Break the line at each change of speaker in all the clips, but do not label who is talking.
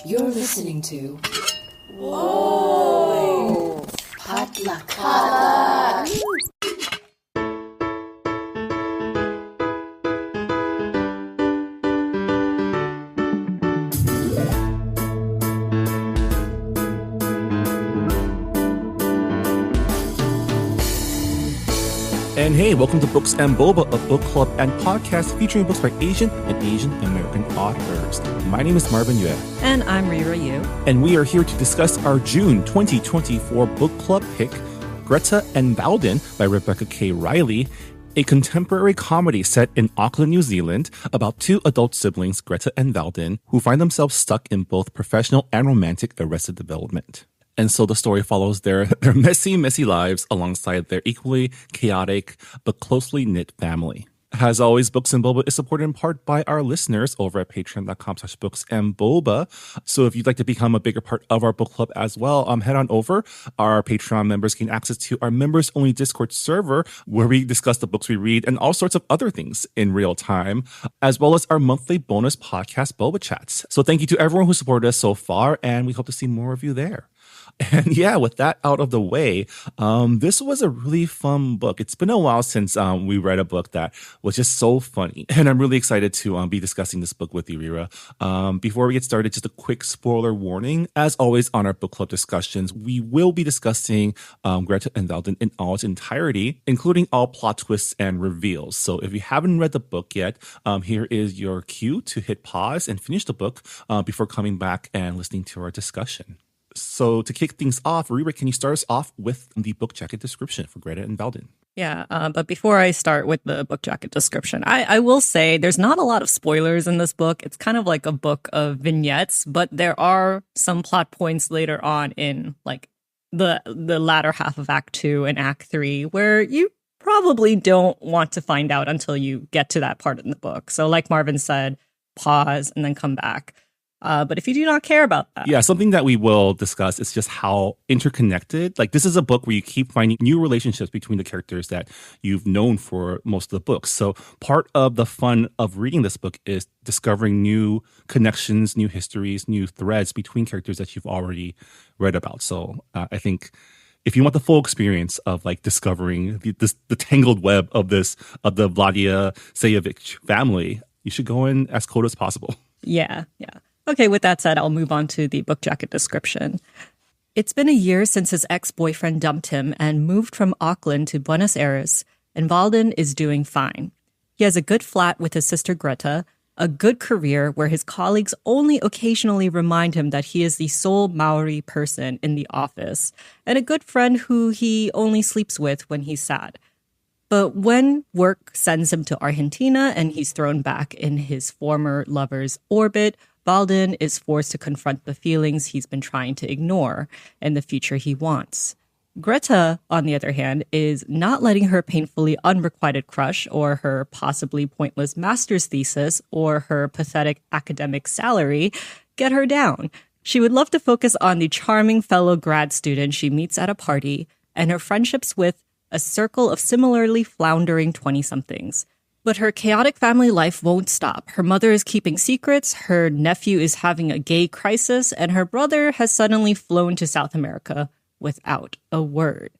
You're listening to Whoa! Potluck.
And hey, welcome to Books and Boba, a book club and podcast featuring books by Asian and Asian American authors. My name is Marvin Yue.
And I'm Reilly Yu.
And we are here to discuss our June 2024 book club pick, Greta and Valdin by Rebecca K. Reilly, a contemporary comedy set in Auckland, New Zealand, about two adult siblings, Greta and Valdin, who find themselves stuck in both professional and romantic Arrested Development. And so the story follows their messy lives alongside their equally chaotic but closely knit family. As always, Books and Boba is supported in part by our listeners over at patreon.com/booksandboba. So if you'd like to become a bigger part of our book club as well, head on over. Our Patreon members gain access to our members-only Discord server where we discuss the books we read and all sorts of other things in real time, as well as our monthly bonus podcast, Boba Chats. So thank you to everyone who supported us so far, and we hope to see more of you there. And yeah, with that out of the way, this was a really fun book. It's been a while since we read a book that was just so funny. And I'm really excited to be discussing this book with you, Rira. Before we get started, just a quick spoiler warning. As always on our book club discussions, we will be discussing Greta and Valdin in all its entirety, including all plot twists and reveals. So if you haven't read the book yet, here is your cue to hit pause and finish the book before coming back and listening to our discussion. So to kick things off, Rira, can you start us off with the book jacket description for Greta and Valdin?
Yeah, but before I start with the book jacket description, I will say there's not a lot of spoilers in this book. It's kind of like a book of vignettes, but there are some plot points later on in like the latter half of Act 2 and Act 3 where you probably don't want to find out until you get to that part in the book. So like Marvin said, pause and then come back. But if you do not care about that.
Yeah, something that we will discuss is just how interconnected. Like, this is a book where you keep finding new relationships between the characters that you've known for most of the books. So part of the fun of reading this book is discovering new connections, new histories, new threads between characters that you've already read about. So I think if you want the full experience of like discovering the tangled web of the Vladia Sayevich family, you should go in as cold as possible.
Yeah. Okay, with that said, I'll move on to the book jacket description. It's been a year since his ex-boyfriend dumped him and moved from Auckland to Buenos Aires, and Valdin is doing fine. He has a good flat with his sister Greta, a good career where his colleagues only occasionally remind him that he is the sole Maori person in the office, and a good friend who he only sleeps with when he's sad. But when work sends him to Argentina and he's thrown back in his former lover's orbit, Valdin is forced to confront the feelings he's been trying to ignore and the future he wants. Greta, on the other hand, is not letting her painfully unrequited crush or her possibly pointless master's thesis or her pathetic academic salary get her down. She would love to focus on the charming fellow grad student she meets at a party and her friendships with a circle of similarly floundering 20-somethings. But her chaotic family life won't stop. Her mother is keeping secrets, her nephew is having a gay crisis, and her brother has suddenly flown to South America without a word.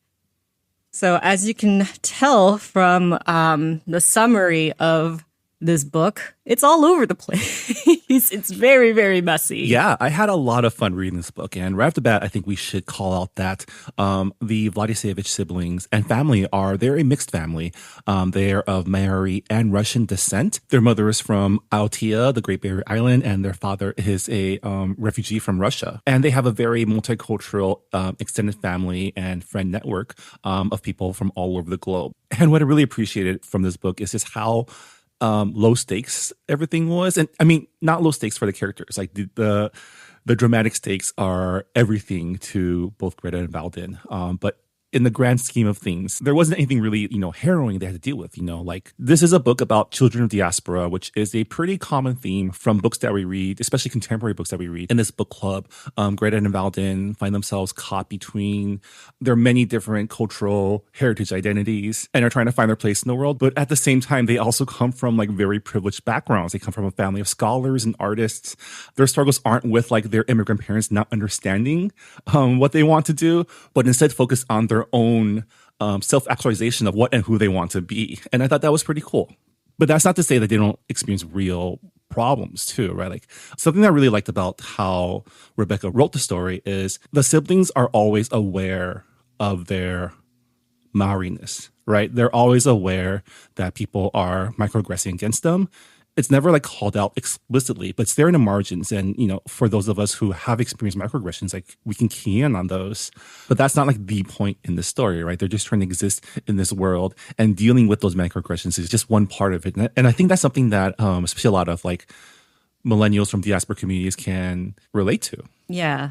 So as you can tell from the summary of this book, it's all over the place. It's very, very messy.
Yeah, I had a lot of fun reading this book. And right off the bat, I think we should call out that the Vladisevich siblings and family they're a mixed family. They're of Maori and Russian descent. Their mother is from Aotea, the Great Barrier Island, and their father is a refugee from Russia. And they have a very multicultural extended family and friend network of people from all over the globe. And what I really appreciated from this book is just how low stakes everything was. And I mean, not low stakes for the characters. Like the dramatic stakes are everything to both Greta and Valdin. But in the grand scheme of things, there wasn't anything really, harrowing they had to deal with, like this is a book about children of diaspora, which is a pretty common theme from books that we read, especially contemporary books that we read in this book club. Greta and Valdin find themselves caught between their many different cultural heritage identities and are trying to find their place in the world. But at the same time, they also come from like very privileged backgrounds. They come from a family of scholars and artists. Their struggles aren't with like their immigrant parents not understanding what they want to do, but instead focus on their own self-actualization of what and who they want to be. And I thought that was pretty cool. But that's not to say that they don't experience real problems too, right? Like something that I really liked about how Rebecca wrote the story is the siblings are always aware of their Maoriness, right? They're always aware that people are microaggressing against them. It's never like called out explicitly, but it's there in the margins. And, for those of us who have experienced microaggressions, like we can key in on those. But that's not like the point in the story, right? They're just trying to exist in this world, and dealing with those microaggressions is just one part of it. And I think that's something that especially a lot of like millennials from diaspora communities can relate to.
Yeah.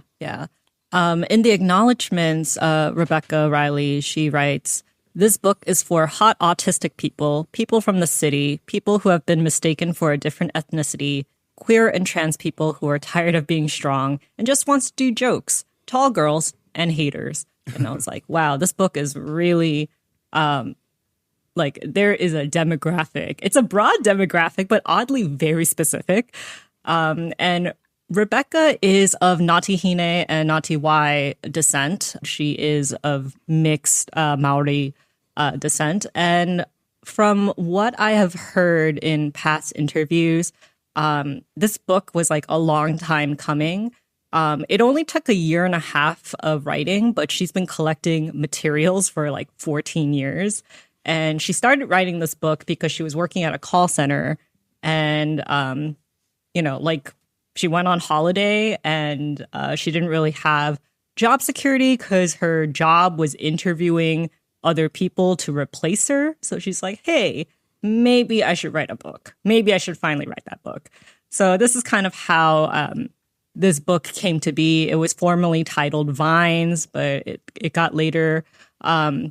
In the acknowledgments, Rebecca Reilly, she writes, "This book is for hot autistic people, people from the city, people who have been mistaken for a different ethnicity, queer and trans people who are tired of being strong and just wants to do jokes, tall girls and haters." And I was like, wow, this book is really like there is a demographic. It's a broad demographic, but oddly very specific. And Rebecca is of Ngāti and Ngāti descent. She is of mixed Maori descent. And from what I have heard in past interviews, this book was like a long time coming. It only took a year and a half of writing, but she's been collecting materials for like 14 years. And she started writing this book because she was working at a call center and, like she went on holiday and she didn't really have job security because her job was interviewing other people to replace her. So she's like, hey, maybe I should write a book. Maybe I should finally write that book. So this is kind of how this book came to be. It was formerly titled Vines, but it got later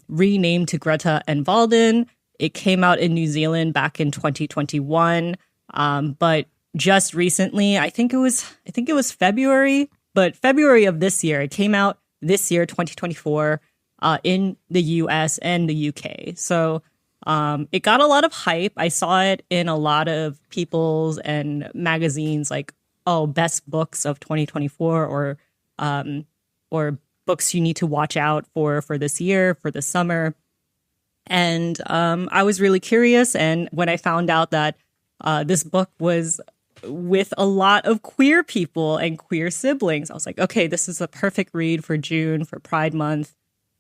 renamed to Greta and Valdin. It came out in New Zealand back in 2021. But just recently, I think it was February, but February of this year, it came out this year, 2024, in the US and the UK. So it got a lot of hype. I saw it in a lot of people's and magazines like, best books of 2024 or books you need to watch out for this year, for the summer. And I was really curious. And when I found out that this book was with a lot of queer people and queer siblings, I was like, okay, this is a perfect read for June, for Pride Month.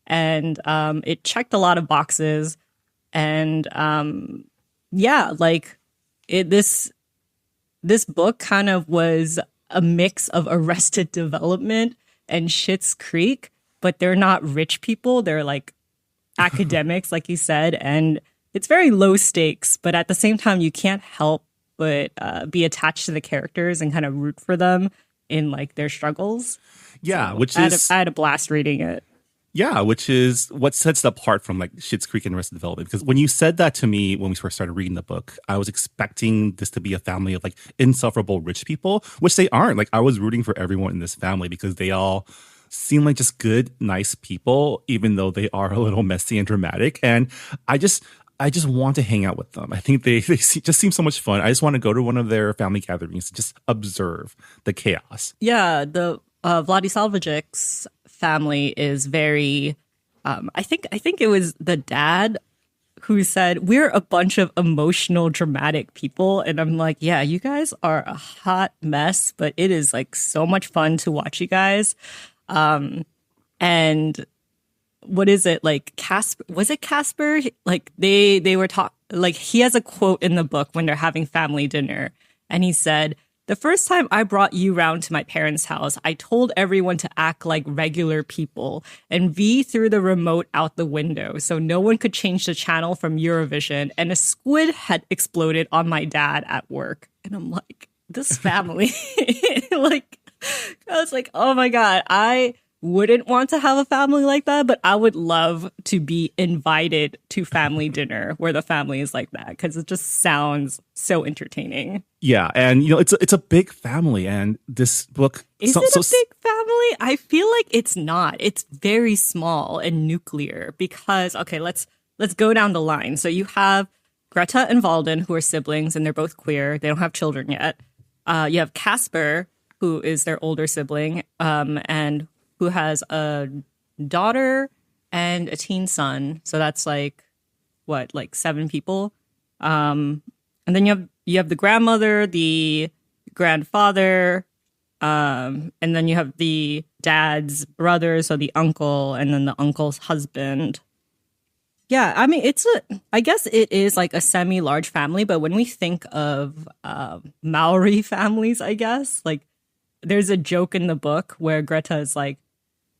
And it checked a lot of boxes. And this book kind of was a mix of Arrested Development and Schitt's Creek, but they're not rich people. They're like academics, like you said. And it's very low stakes, but at the same time, you can't help but be attached to the characters and kind of root for them in like their struggles.
Yeah,
so I had a blast reading it.
Yeah, which is what sets it apart from like Schitt's Creek and Arrested Development. Because when you said that to me when we first started reading the book, I was expecting this to be a family of like insufferable rich people, which they aren't. Like I was rooting for everyone in this family because they all seem like just good, nice people, even though they are a little messy and dramatic. And I just want to hang out with them. I think they just seem so much fun. I just want to go to one of their family gatherings to just observe the chaos.
Yeah, the Vladislavic's family is very, I think it was the dad who said, we're a bunch of emotional, dramatic people. And I'm like, yeah, you guys are a hot mess, but it is like so much fun to watch you guys. And what is it like? Casper? Was it Casper? Like they were like he has a quote in the book when they're having family dinner, and he said, "The first time I brought you round to my parents' house, I told everyone to act like regular people, and V threw the remote out the window so no one could change the channel from Eurovision, and a squid had exploded on my dad at work." And I'm like, this family, like, I was like, oh my God, I wouldn't want to have a family like that, but I would love to be invited to family dinner where the family is like that because it just sounds so entertaining.
Yeah, and it's a big family, and this book
is it a big family? I feel like it's not. It's very small and nuclear because let's go down the line. So you have Greta and Valdin, who are siblings, and they're both queer. They don't have children yet. You have Casper, who is their older sibling, and who has a daughter and a teen son. So that's like 7 people. And then you have the grandmother, the grandfather, and then you have the dad's brother, so the uncle, and then the uncle's husband. Yeah, I mean, I guess it is like a semi-large family, but when we think of Maori families, I guess, like, there's a joke in the book where Greta is like,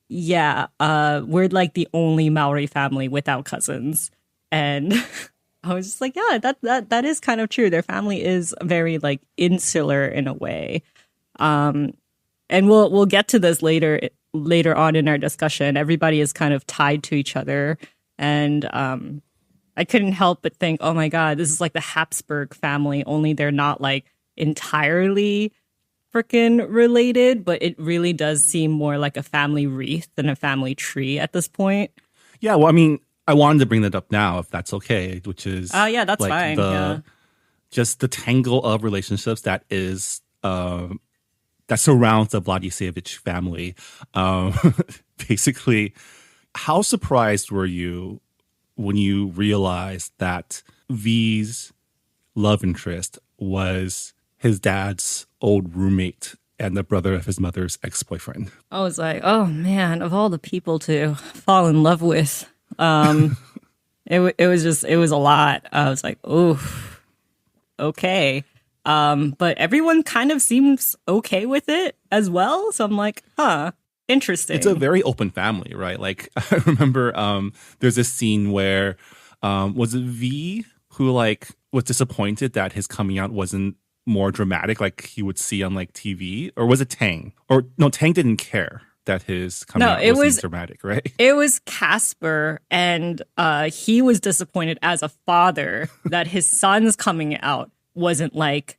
yeah, we're like the only Maori family without cousins. And I was just like, yeah, that is kind of true. Their family is very like insular in a way. And we'll get to this later on in our discussion. Everybody is kind of tied to each other. And I couldn't help but think, oh my God, this is like the Habsburg family, only they're not like entirely freaking related, but it really does seem more like a family wreath than a family tree at this point.
Yeah, well, I mean, I wanted to bring that up now, if that's okay, which is
yeah, that's like fine.
Just the tangle of relationships that is that surrounds the Vladisevich family. Basically, how surprised were you when you realized that V's love interest was his dad's old roommate and the brother of his mother's ex-boyfriend?
I was like, oh man, of all the people to fall in love with, it was a lot. I was like, oof, okay. But everyone kind of seems okay with it as well. So I'm like, huh, interesting.
It's a very open family, right? Like, I remember there's this scene where was it V who like was disappointed that his coming out wasn't more dramatic like he would see on like TV? Or was it Tang? Or no, Tang didn't care that his coming out wasn't dramatic, right?
It was Casper, and he was disappointed as a father that his son's coming out wasn't like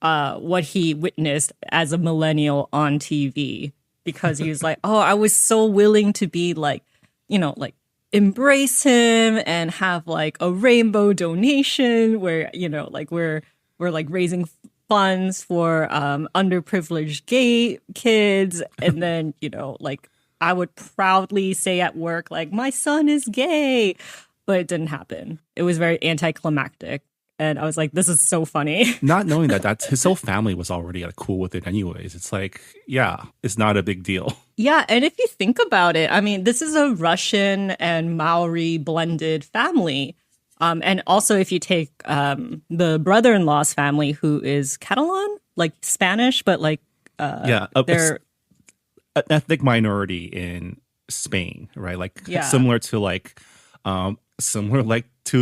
what he witnessed as a millennial on TV, because he was like, oh, I was so willing to be like, like embrace him and have like a rainbow donation where, like we're like raising funds for underprivileged gay kids. And then, like I would proudly say at work, like, my son is gay, but it didn't happen. It was very anticlimactic. And I was like, this is so funny.
Not knowing that his whole family was already like, cool with it anyways. It's like, yeah, it's not a big deal.
Yeah. And if you think about it, I mean, this is a Russian and Maori blended family. And also if you take the brother-in-law's family, who is Catalan, like Spanish, but like they're
an ethnic minority in Spain, right? Like similar to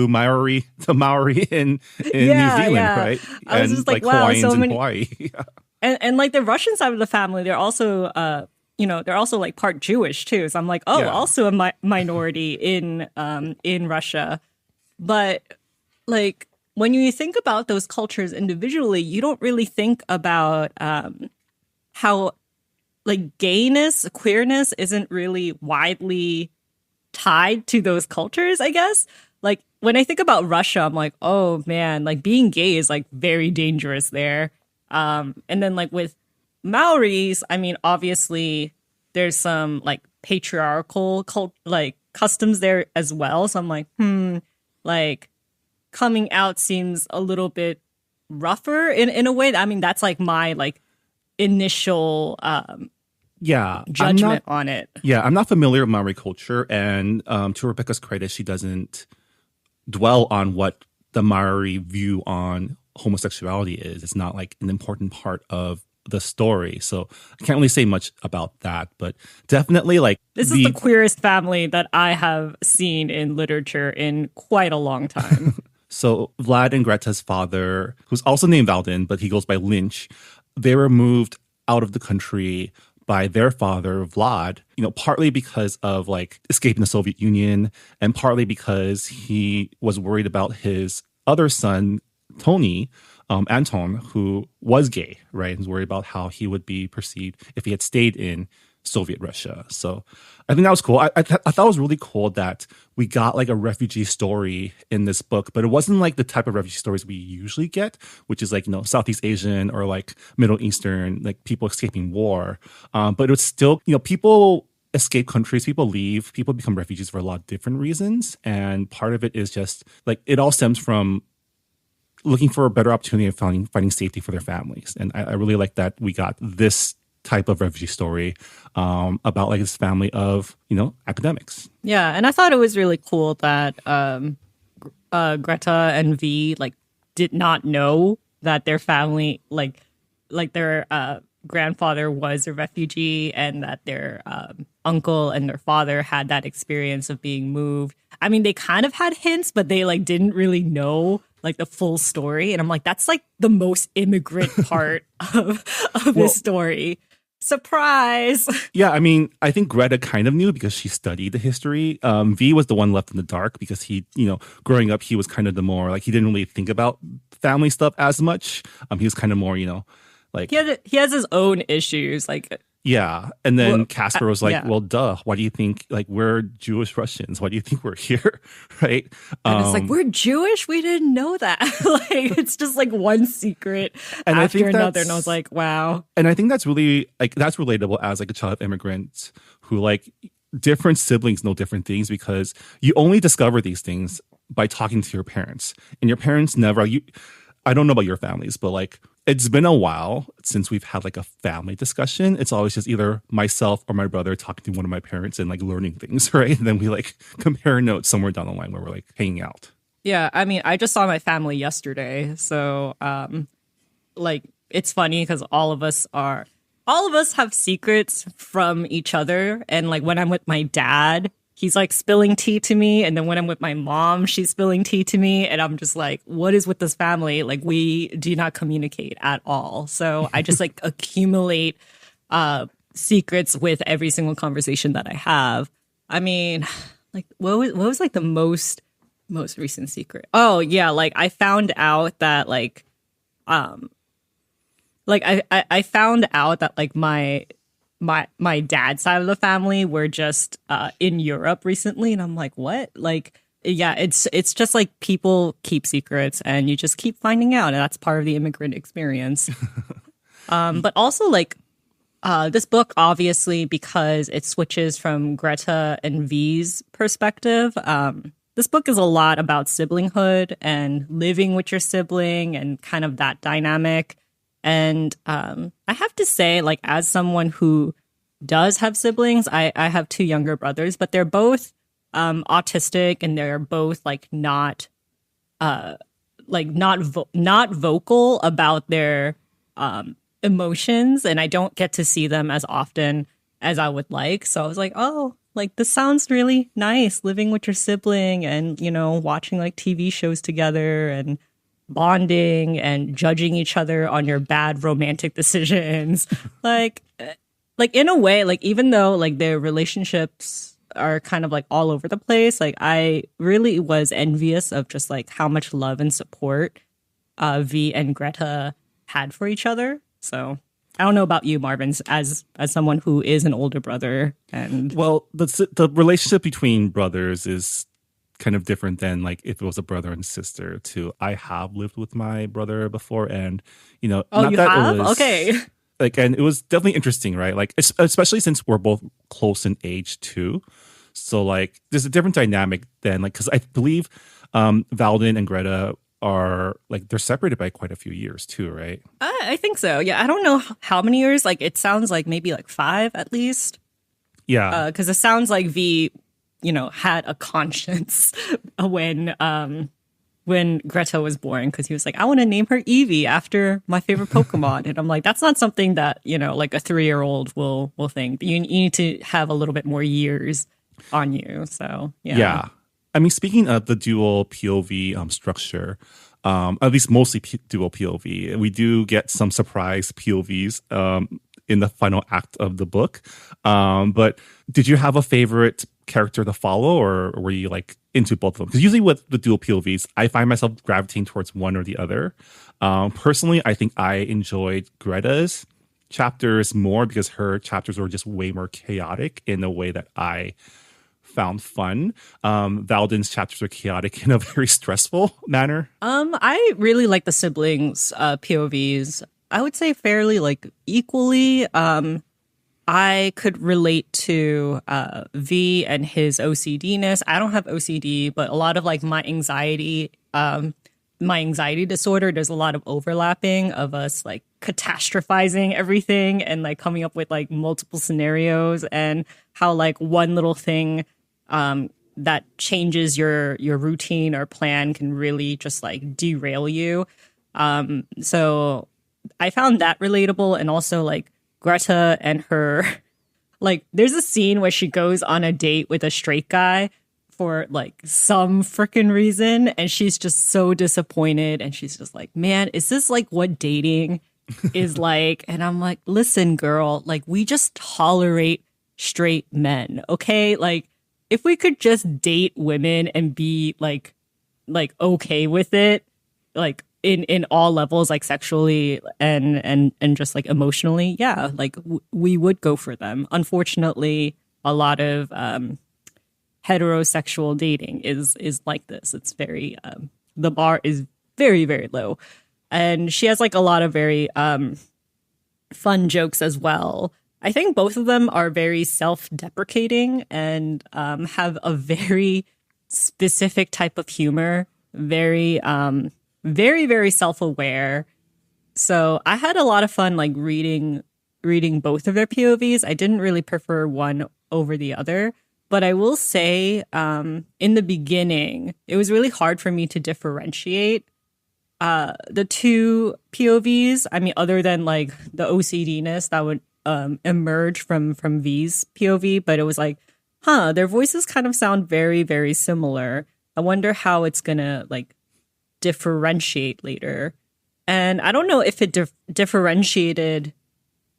Maori in New Zealand, right?
I was just like wow,
Hawaiians
so many.
In Hawaii.
And like the Russian side of the family, they're also they're also like part Jewish too. So I'm like, also a minority in Russia. But like when you think about those cultures individually, you don't really think about how like gayness, queerness isn't really widely tied to those cultures, I guess. Like when I think about Russia, I'm like, oh man, like being gay is like very dangerous there. And then like with Maoris, I mean, obviously there's some like patriarchal customs there as well. So I'm like, like coming out seems a little bit rougher in a way. I mean, that's like my like initial judgment on it.
Yeah, I'm not familiar with Maori culture, and to Rebecca's credit, she doesn't dwell on what the Maori view on homosexuality is. It's not like an important part of the story, so I can't really say much about that. But definitely, like,
this is the queerest family that I have seen in literature in quite a long time.
So Vlad and Greta's father, who's also named Valdin, but he goes by Lynch, they were moved out of the country by their father, Vlad, partly because of like escaping the Soviet Union and partly because he was worried about his other son, Tony, Anton, who was gay, right? And was worried about how he would be perceived if he had stayed in Soviet Russia. So I think that was cool. I thought it was really cool that we got like a refugee story in this book, but it wasn't like the type of refugee stories we usually get, which is like, Southeast Asian or like Middle Eastern, like people escaping war. But it was still, people escape countries, people leave, people become refugees for a lot of different reasons. And part of it is just like, it all stems from looking for a better opportunity of finding safety for their families. And I really like that we got this type of refugee story about like this family of academics.
Yeah, and I thought it was really cool that Greta and V like did not know that their family like their grandfather was a refugee and that their uncle and their father had that experience of being moved. I mean, they kind of had hints, but they like didn't really know like the full story. And I'm like, that's like the most immigrant part of this story. Surprise.
Yeah, I mean, I think Greta kind of knew because she studied the history. V was the one left in the dark because he, growing up, he was kind of the more like he didn't really think about family stuff as much. He was kind of more, like
he has his own issues. Like
yeah, and then Casper was like, "Well, duh. Why do you think like we're Jewish Russians? Why do you think we're here?" Right?
And it's like we're Jewish. We didn't know that. Like it's just like one secret
and
after another, and I was like, "Wow."
And I think that's really like that's relatable as like a child of immigrants who like different siblings know different things because you only discover these things by talking to your parents, and your parents never. I don't know about your families, but like it's been a while since we've had like a family discussion. It's always just either myself or my brother talking to one of my parents and like learning things, right? And then we like compare notes somewhere down the line where we're like hanging out.
Yeah, I mean, I just saw my family yesterday, so like it's funny because all of us have secrets from each other, and like when I'm with my dad, he's like spilling tea to me. And then when I'm with my mom, she's spilling tea to me. And I'm just like, what is with this family? Like, we do not communicate at all. So I just like accumulate secrets with every single conversation that I have. I mean, like, what was like the most recent secret? Oh, yeah. Like, I found out that like I found out that like my dad's side of the family were just in Europe recently, and I'm like, what? Like, yeah, it's just like people keep secrets, and you just keep finding out, and that's part of the immigrant experience. But also, like, this book, obviously, because it switches from Greta and V's perspective, this book is a lot about siblinghood and living with your sibling and kind of that dynamic. And I have to say, like, as someone who does have siblings, I have two younger brothers, but they're both autistic, and they're both like not vocal about their emotions, and I don't get to see them as often as I would like. So I was like, oh, like this sounds really nice, living with your sibling and watching like TV shows together and bonding and judging each other on your bad romantic decisions. like in a way, like even though like their relationships are kind of like all over the place, like I really was envious of just like how much love and support V and Greta had for each other. So I don't know about you, Marvin, as someone who is an older brother. And
well, the relationship between brothers is kind of different than like if it was a brother and sister too. I have lived with my brother before, and
oh, not you that have? It was, okay.
Like, and it was definitely interesting, right? Like, especially since we're both close in age too. So like, there's a different dynamic than like, because I believe Valdin and Greta are like they're separated by quite a few years too, right?
I think so. Yeah, I don't know how many years. Like, it sounds like maybe like 5 at least.
Yeah,
because it sounds like V had a conscience when Greta was born, because he was like, I want to name her Eevee after my favorite Pokemon. And I'm like, that's not something that, like a 3-year-old will think. You need to have a little bit more years on you. So, yeah.
Yeah. I mean, speaking of the dual POV structure, at least mostly dual POV, we do get some surprise POVs in the final act of the book. But did you have a favorite character to follow, or were you like into both of them? Because usually with the dual POVs, I find myself gravitating towards one or the other. Personally, I think I enjoyed Greta's chapters more because her chapters were just way more chaotic in a way that I found fun. Valdin's chapters were chaotic in a very stressful manner.
I really like the siblings POVs. I would say fairly like equally. I could relate to V and his OCD-ness. I don't have OCD, but a lot of like my anxiety disorder, there's a lot of overlapping of us like catastrophizing everything and like coming up with like multiple scenarios, and how like one little thing that changes your routine or plan can really just like derail you. So I found that relatable, and also like Greta and her, like there's a scene where she goes on a date with a straight guy for like some freaking reason, and she's just so disappointed, and she's just like, man, is this like what dating is like? And I'm like, listen, girl, like we just tolerate straight men, okay? Like if we could just date women and be like okay with it, like in all levels, like sexually and just like emotionally, yeah, like we would go for them. Unfortunately, a lot of heterosexual dating is like this. It's very the bar is very, very low, and she has like a lot of very fun jokes as well. I think both of them are very self-deprecating and have a very specific type of humor, very very, very self-aware. So I had a lot of fun like reading both of their POVs. I didn't really prefer one over the other, but I will say in the beginning, it was really hard for me to differentiate the two POVs. I mean, other than like the OCD-ness that would emerge from V's POV, but it was like, their voices kind of sound very, very similar. I wonder how it's gonna like differentiate later. And I don't know if it differentiated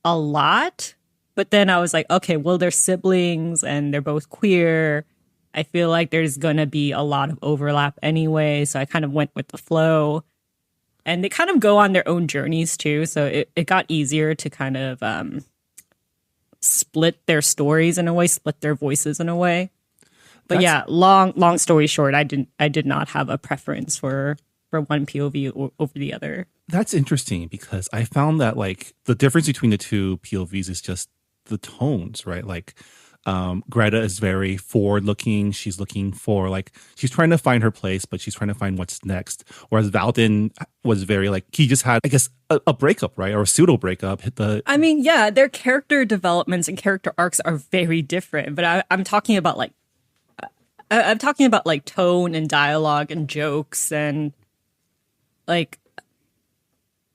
a lot, but then I was like, okay, well, they're siblings and they're both queer. I feel like there's gonna be a lot of overlap anyway, so I kind of went with the flow. And they kind of go on their own journeys too, so it got easier to kind of split their stories in a way, split their voices in a way. But yeah, long story short, I did not have a preference for one POV over the other.
That's interesting because I found that like the difference between the two POVs is just the tones, right? Like Greta is very forward looking. She's looking for like, she's trying to find her place, but she's trying to find what's next. Whereas Valdin was very like, he just had, I guess, a breakup, right? Or a pseudo breakup.
I mean, yeah, their character developments and character arcs are very different, but I'm talking about like, I'm talking about like tone and dialogue and jokes and like,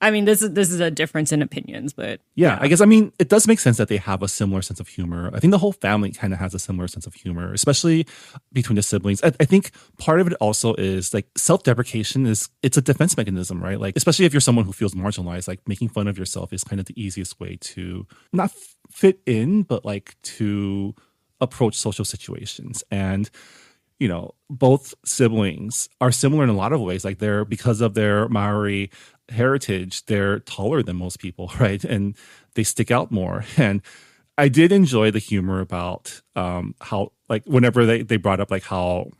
I mean, this is a difference in opinions, but
yeah, I guess, I mean, it does make sense that they have a similar sense of humor. I think the whole family kind of has a similar sense of humor, especially between the siblings. I think part of it also is like self-deprecation it's a defense mechanism, right? Like, especially if you're someone who feels marginalized, like making fun of yourself is kind of the easiest way to not fit in, but like to approach social situations. And you know, both siblings are similar in a lot of ways. Like they're, because of their Maori heritage, they're taller than most people, right? And they stick out more. And I did enjoy the humor about how, like, whenever they brought up like how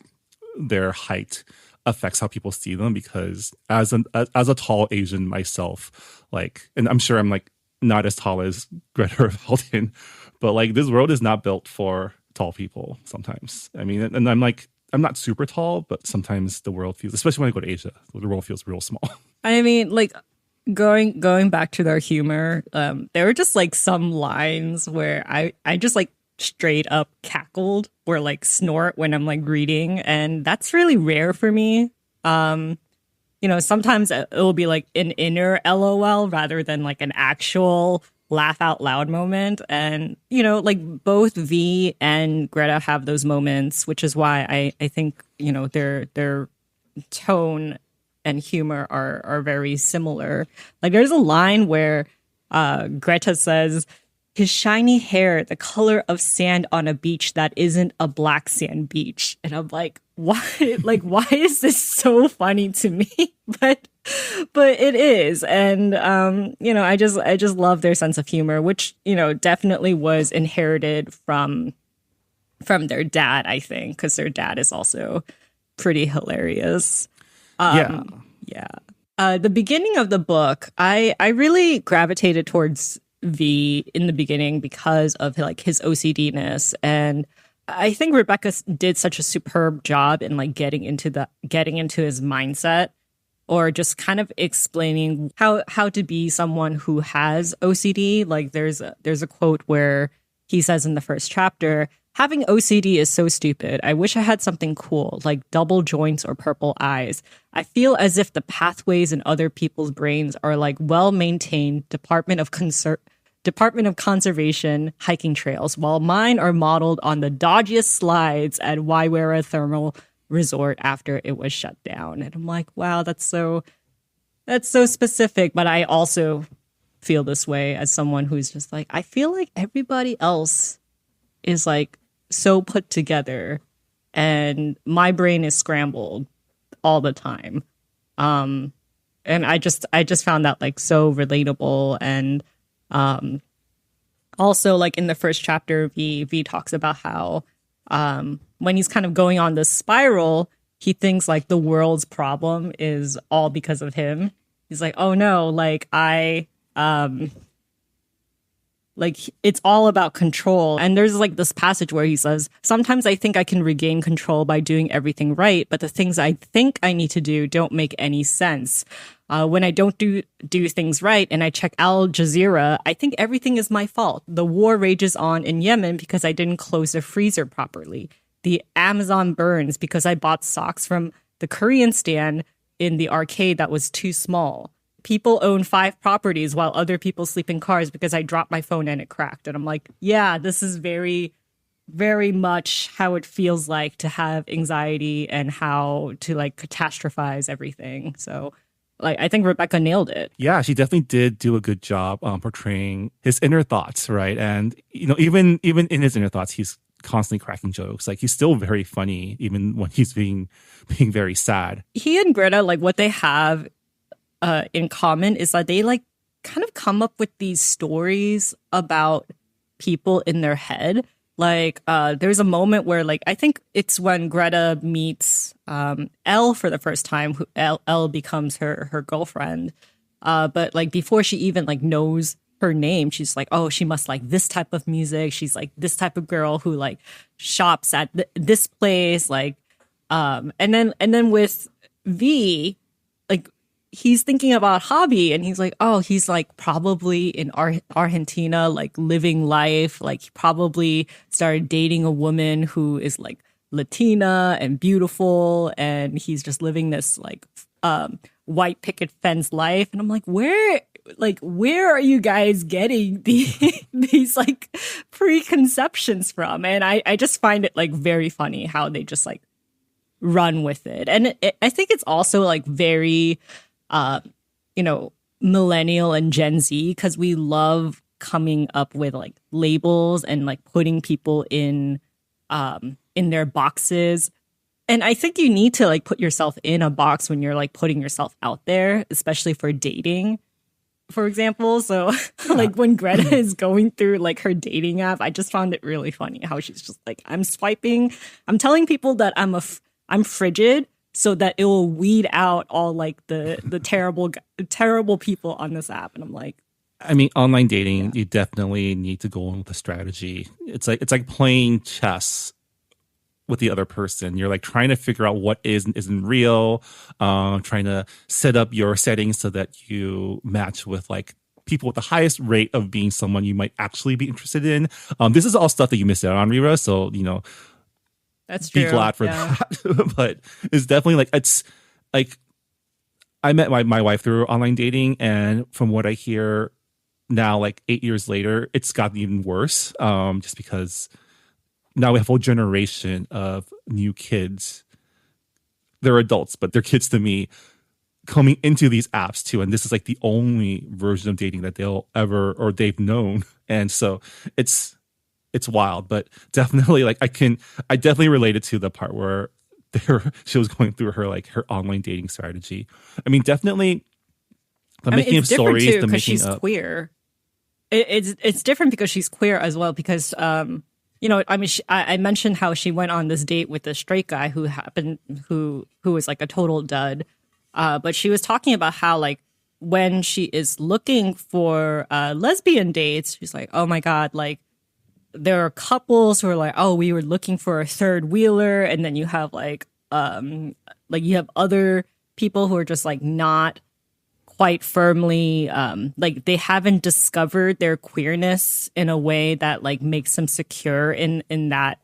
their height affects how people see them, because as a tall Asian myself, like, and I'm sure I'm like not as tall as Greta or Valdin, but like this world is not built for tall people sometimes. I mean, and I'm like, I'm not super tall, but sometimes the world feels, especially when I go to Asia, the world feels real small.
I mean, like going back to their humor, there were just like some lines where I just like straight up cackled or like snort when I'm like reading, and that's really rare for me. You know, sometimes it'll be like an inner LOL rather than like an actual laugh out loud moment. And, you know, like both V and Greta have those moments, which is why I think, you know, their tone and humor are very similar. Like there's a line where Greta says, his shiny hair, the color of sand on a beach that isn't a black sand beach. And I'm like, why? Like, why is this so funny to me? But it is. And, I just love their sense of humor, which, definitely was inherited from their dad, I think, because their dad is also pretty hilarious.
Yeah.
Yeah. The beginning of the book, I really gravitated towards V in the beginning because of like his OCD-ness, and I think Rebecca did such a superb job in like getting into his mindset, or just kind of explaining how to be someone who has OCD. Like there's a quote where he says in the first chapter, "Having OCD is so stupid. I wish I had something cool, like double joints or purple eyes. I feel as if the pathways in other people's brains are like well-maintained Department of Conservation hiking trails, while mine are modeled on the dodgiest slides at Waiwera Thermal Resort after it was shut down." And I'm like, wow, that's so specific. But I also feel this way as someone who's just like, I feel like everybody else is like so put together and my brain is scrambled all the time. And I just found that like so relatable. And also like in the first chapter, V talks about how when he's kind of going on this spiral, he thinks like the world's problem is all because of him. He's like, oh no, like like it's all about control. And there's like this passage where he says, sometimes I think I can regain control by doing everything right, but the things I think I need to do don't make any sense. When I don't do things right and I check Al Jazeera, I think everything is my fault. The war rages on in Yemen because I didn't close the freezer properly. The Amazon burns because I bought socks from the Korean stand in the arcade that was too small. People own 5 properties while other people sleep in cars because I dropped my phone and it cracked. And I'm like, yeah, this is very, very much how it feels like to have anxiety and how to like catastrophize everything. So like, I think Rebecca nailed it.
Yeah, she definitely did do a good job portraying his inner thoughts, right? And even in his inner thoughts, he's constantly cracking jokes. Like he's still very funny, even when he's being very sad.
He and Greta, like what they have in common is that they like kind of come up with these stories about people in their head. Like there's a moment where like I think it's when Greta meets Elle for the first time, who Elle becomes her girlfriend. But like before she even like knows her name, she's like, oh, she must like this type of music. She's like this type of girl who like shops at this place. Like and then with V, like he's thinking about hobby and he's like, oh, he's like probably in Argentina, like living life. Like he probably started dating a woman who is like Latina and beautiful. And he's just living this like white picket fence life. And I'm like, where are you guys getting these like preconceptions from? And I just find it like very funny how they just like run with it. And I think it's also like very, millennial and Gen Z, because we love coming up with like labels and like putting people in their boxes. And I think you need to like put yourself in a box when you're like putting yourself out there, especially for dating, for example. So like when Greta is going through like her dating app, I just found it really funny how she's just like, I'm telling people that I'm frigid, so that it will weed out all like the terrible people on this app. And I'm like,
I mean, online dating, you definitely need to go in with a strategy. It's like playing chess with the other person. You're like trying to figure out what is and isn't real, trying to set up your settings so that you match with like people with the highest rate of being someone you might actually be interested in. This is all stuff that you missed out on, Rira. So,
that's
be
true.
glad for that. But it's definitely like, it's like, I met my wife through online dating, and from what I hear now, like 8 years later, it's gotten even worse. Just because now we have a whole generation of new kids. They're adults, but they're kids to me, coming into these apps too, and this is like the only version of dating that they've known, and so it's wild. But definitely, like I definitely related to the part where she was going through her online dating strategy. I mean, definitely the making of stories, the making
she's queer. It's different because she's queer as well. Because I mean, I mentioned how she went on this date with a straight guy who was like a total dud. But she was talking about how like when she is looking for lesbian dates, she's like, oh my God, like there are couples who are like, oh, we were looking for a third wheeler. And then you have like you have other people who are just like not quite firmly like they haven't discovered their queerness in a way that like makes them secure in that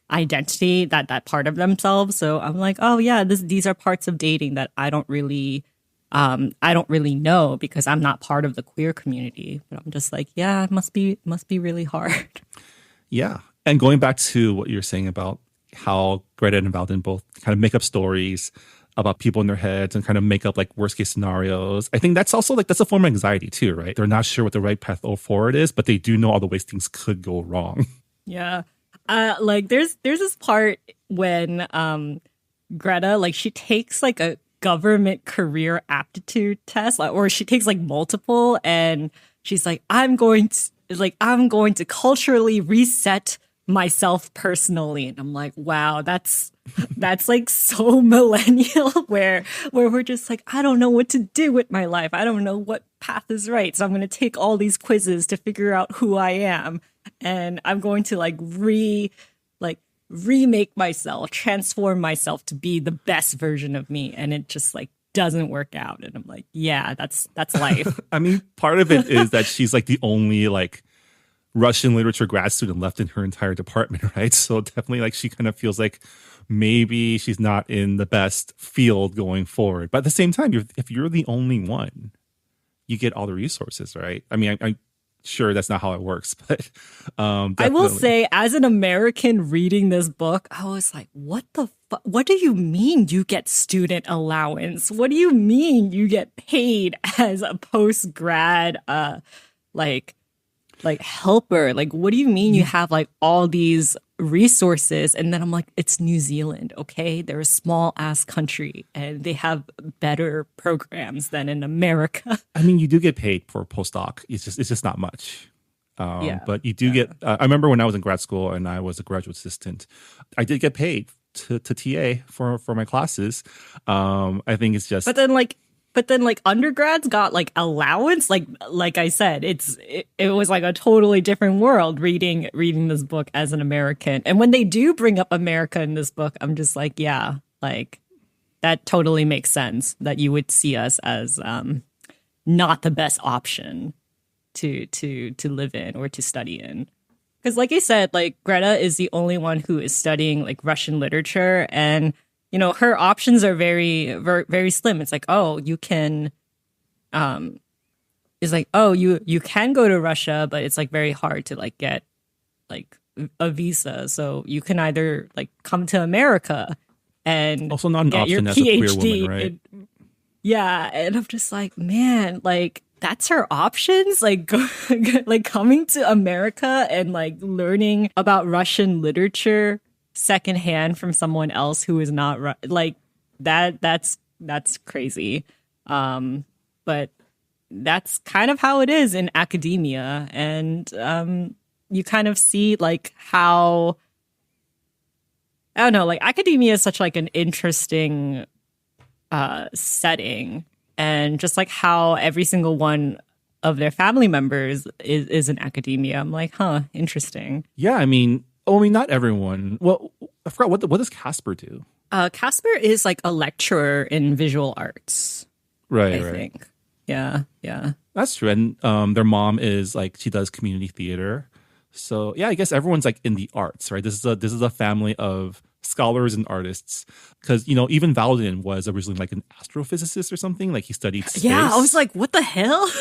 identity, that part of themselves. So I'm like, oh yeah, these are parts of dating that I don't really know because I'm not part of the queer community. But I'm just like, yeah, it must be really hard.
Yeah. And going back to what you're saying about how Greta and Valdin both kind of make up stories about people in their heads and kind of make up like worst case scenarios. I think that's also like, that's a form of anxiety too, right? They're not sure what the right path forward is, but they do know all the ways things could go wrong.
Yeah. Like there's this part when Greta, like she takes like a government career aptitude test, or she takes like multiple, and she's like, I'm going to culturally reset myself personally. And I'm like, wow, that's like so millennial where we're just like, I don't know what to do with my life. I don't know what path is right. So I'm going to take all these quizzes to figure out who I am. And I'm going to remake myself, transform myself to be the best version of me. And it just like doesn't work out. And I'm like, yeah, that's life.
I mean, part of it is that she's like the only like Russian literature grad student left in her entire department, right? So definitely like she kind of feels like maybe she's not in the best field going forward. But at the same time, if you're the only one, you get all the resources, right? I mean, I'm sure that's not how it works, but
I will say, as an American reading this book, I was like, what the fuck? What do you mean you get student allowance? What do you mean you get paid as a post-grad like helper? Like, what do you mean you have like all these resources? And then I'm like, it's New Zealand, okay? They're a small ass country and they have better programs than in America.
I mean, you do get paid for postdoc. It's just not much. But you do get. I remember when I was in grad school and I was a graduate assistant, I did get paid to TA for my classes. I think it's just.
But then undergrads got like allowance. Like I said, it was like a totally different world reading this book as an American. And when they do bring up America in this book, I'm just like, yeah, like that totally makes sense that you would see us as not the best option to live in or to study in. Because like I said, like Greta is the only one who is studying like Russian literature, and you know, her options are very, very, very slim. It's like, oh, you can, it's like, oh, you can go to Russia, but it's like very hard to like get like a visa. So you can either like come to America and
also not an
get
option
your
as a queer
PhD.
woman, right?
Yeah, and I'm just like, man, like that's her options. Like, like coming to America and like learning about Russian literature secondhand from someone else who is not like that. That's crazy. But that's kind of how it is in academia, and you kind of see like how, I don't know, like academia is such like an interesting setting, and just like how every single one of their family members is in academia. I'm like, huh, interesting.
Yeah, I mean, not everyone. Well, I forgot what does Casper do?
Casper is like a lecturer in visual arts.
Right,
I think. Yeah.
That's true. And their mom is like, she does community theater. So yeah, I guess everyone's like in the arts, right? This is a family of scholars and artists, because you know even Valdin was originally like an astrophysicist or something. Like he studied space.
Yeah, I was like, what the hell?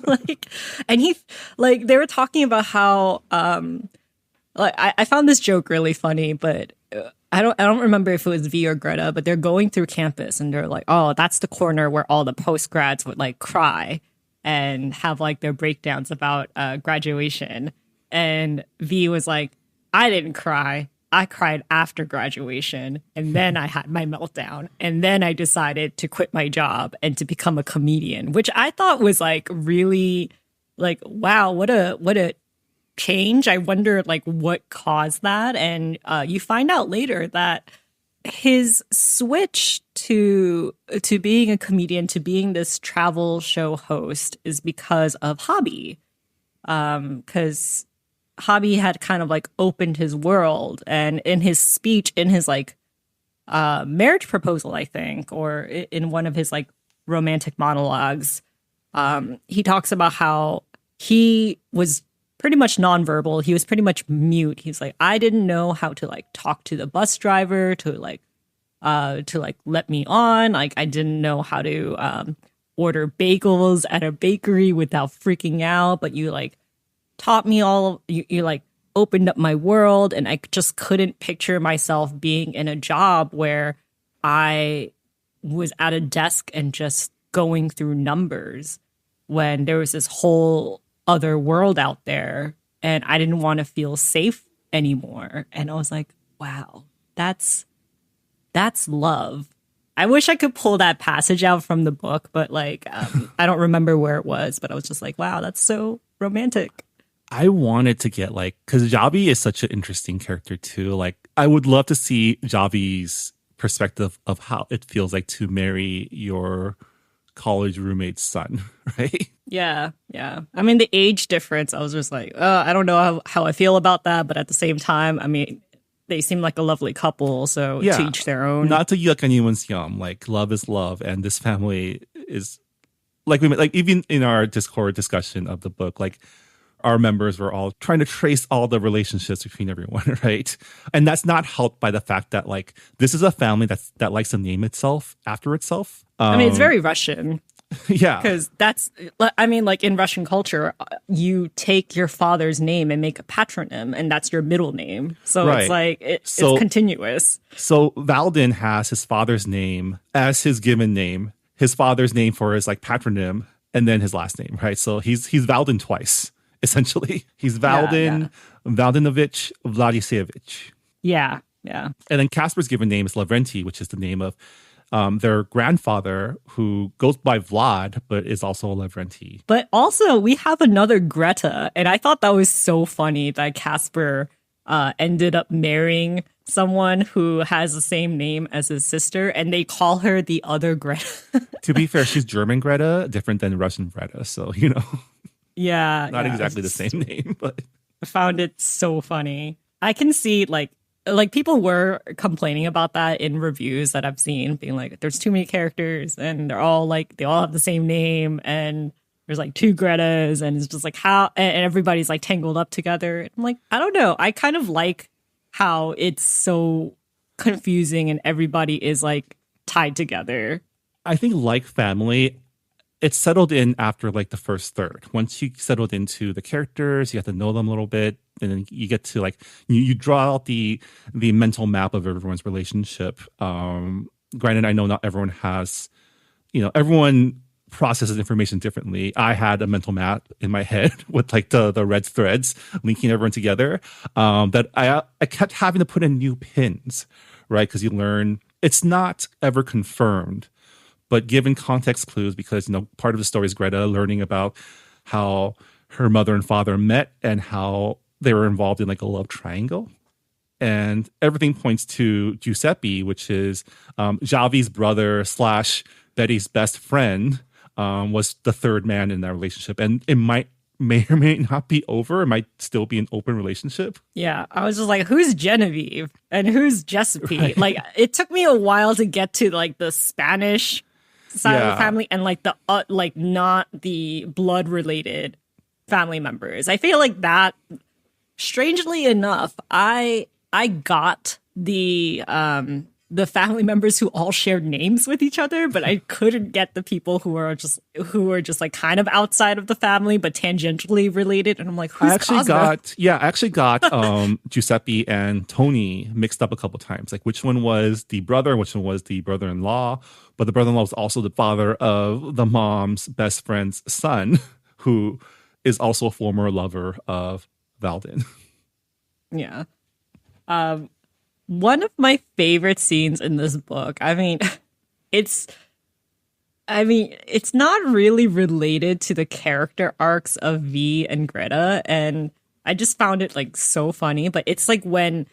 Like, and he like they were talking about how like I found this joke really funny, but I don't remember if it was V or Greta, but they're going through campus and they're like, oh, that's the corner where all the post grads would like cry and have like their breakdowns about graduation. And V was like, I didn't cry. I cried after graduation, and then I had my meltdown, and then I decided to quit my job and to become a comedian, which I thought was like really like, wow, what a change. I wonder like what caused that. And you find out later that his switch to being a comedian, to being this travel show host, is because of Hobby. Because Hobby had kind of like opened his world, and in his speech, in his like marriage proposal, I think, or in one of his like romantic monologues, he talks about how he was pretty much nonverbal. He was pretty much mute. He's like, I didn't know how to like talk to the bus driver to like let me on. Like, I didn't know how to order bagels at a bakery without freaking out. But you like taught me all. You like opened up my world, and I just couldn't picture myself being in a job where I was at a desk and just going through numbers when there was this whole other world out there, and I didn't want to feel safe anymore. And I was like, wow, that's love. I wish I could pull that passage out from the book, but like I don't remember where it was, but I was just like, wow, that's so romantic.
I wanted to get like, because Javi is such an interesting character too. Like, I would love to see Javi's perspective of how it feels like to marry your college roommate's son, right?
Yeah, yeah. I mean, the age difference, I was just like, I don't know how I feel about that. But at the same time, I mean, they seem like a lovely couple. So to each their own.
Not to yuck anyone's yum. Like, love is love. And this family is, like, even in our Discord discussion of the book, like, our members were all trying to trace all the relationships between everyone, right? And that's not helped by the fact that, like, this is a family that likes to name itself after itself.
I mean, it's very Russian.
Yeah.
Because that's, I mean, like in Russian culture, you take your father's name and make a patronym, and that's your middle name. So
right.
it's like, it's continuous.
So Valdin has his father's name as his given name, his father's name for his like patronym, and then his last name, right? So he's Valdin twice. Essentially, he's Valdin, Valdinovich, Vladisevich.
Yeah, yeah.
And then Casper's given name is Lavrenti, which is the name of their grandfather, who goes by Vlad, but is also a Lavrenti.
But also, we have another Greta, and I thought that was so funny that Casper ended up marrying someone who has the same name as his sister, and they call her the other Greta.
To be fair, she's German Greta, different than Russian Greta, so you know.
Yeah.
Not exactly the same name, but
I found it so funny. I can see like people were complaining about that in reviews that I've seen, being like, there's too many characters and they're all like, they all have the same name, and there's like two Gretas, and it's just like how, and everybody's like tangled up together. I'm like, I don't know. I kind of like how it's so confusing and everybody is like tied together.
I think like family, it's settled in after like the first third. Once you settled into the characters, you get to know them a little bit, and then you get to like you draw out the mental map of everyone's relationship. Granted, I know not everyone has, everyone processes information differently. I had a mental map in my head with like the red threads linking everyone together. That I kept having to put in new pins, right? Because you learn it's not ever confirmed, but given context clues, because, part of the story is Greta learning about how her mother and father met and how they were involved in like a love triangle. And everything points to Giuseppe, which is Javi's brother / Betty's best friend, was the third man in that relationship. And it may or may not be over. It might still be an open relationship.
Yeah. I was just like, who's Genevieve and who's Giuseppe? Right. Like, it took me a while to get to like the Spanish side of the family and like the like not the blood related family members. I feel like that, strangely enough, I got the the family members who all shared names with each other, but I couldn't get the people who were just like kind of outside of the family but tangentially related. And I'm like, who's Cosmo?
I actually got Giuseppe and Tony mixed up a couple times. Like which one was the brother, which one was the brother-in-law. But the brother-in-law was also the father of the mom's best friend's son, who is also a former lover of Valdin.
Yeah. One of my favorite scenes in this book, it's not really related to the character arcs of V and Greta, and I just found it like so funny, but it's when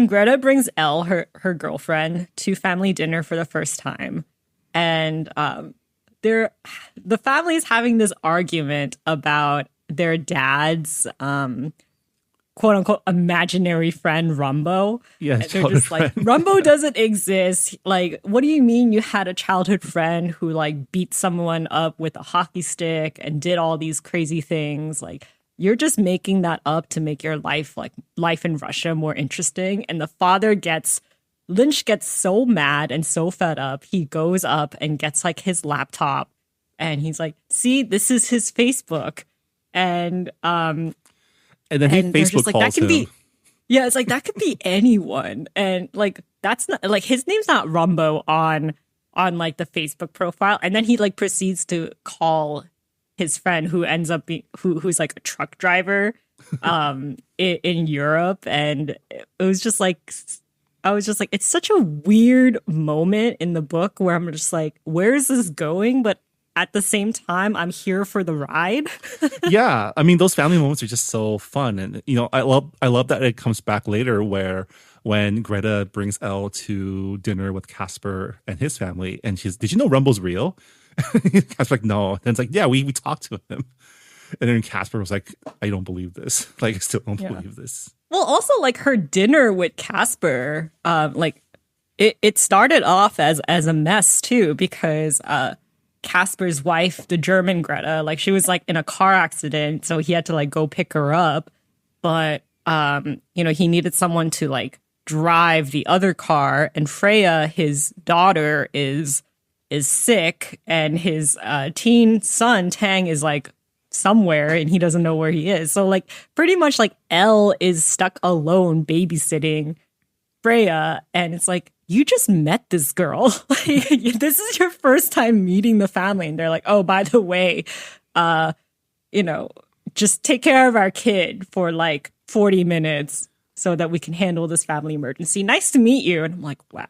Greta brings Elle, her girlfriend, to family dinner for the first time. And the family is having this argument about their dad's quote unquote imaginary friend Rumbo.
Yeah,
they're just like, Rumbo doesn't exist. Like, what do you mean you had a childhood friend who like beat someone up with a hockey stick and did all these crazy things? Like, you're just making that up to make your life in Russia more interesting. And Lynch gets so mad and so fed up. He goes up and gets like his laptop and he's like, see, this is his Facebook. And
then he Facebook
like,
calls him.
Yeah, it's like that could be anyone. And like that's not like his name's not Rumbo on like the Facebook profile. And then he like proceeds to call his friend who ends up being who's like a truck driver in Europe. And it was just like I was just like, it's such a weird moment in the book where I'm just like, where is this going? But at the same time, I'm here for the ride.
Yeah, I mean, those family moments are just so fun, and I love that it comes back later when Greta brings Elle to dinner with Casper and his family, and did you know Rumbo's real? Casper's like, no. Then it's like, yeah, we talked to him, and then Casper was like, I don't believe this. Like, I still don't believe this.
Well, also like her dinner with Casper, like it started off as a mess too, because Casper's wife, the German Greta, like she was like in a car accident, so he had to like go pick her up. But he needed someone to like drive the other car, and Freya, his daughter, is sick, and his teen son Tang is like somewhere and he doesn't know where he is. So like pretty much like Elle is stuck alone babysitting Freya, and it's like, you just met this girl. Like, this is your first time meeting the family. And they're like, oh, by the way, just take care of our kid for like 40 minutes so that we can handle this family emergency. Nice to meet you. And I'm like, wow.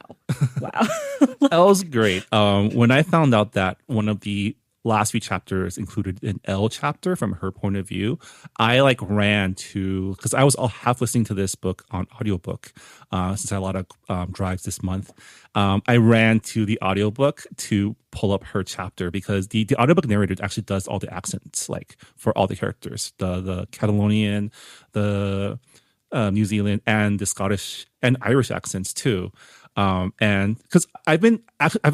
That was great. When I found out that one of the last few chapters included an Elle chapter from her point of view, I like ran to, because I was all half listening to this book on audiobook since I had a lot of drives this month. I ran to the audiobook to pull up her chapter, because the audiobook narrator actually does all the accents, like for all the characters, the Catalonian, the New Zealand, and the Scottish and Irish accents too. And because I've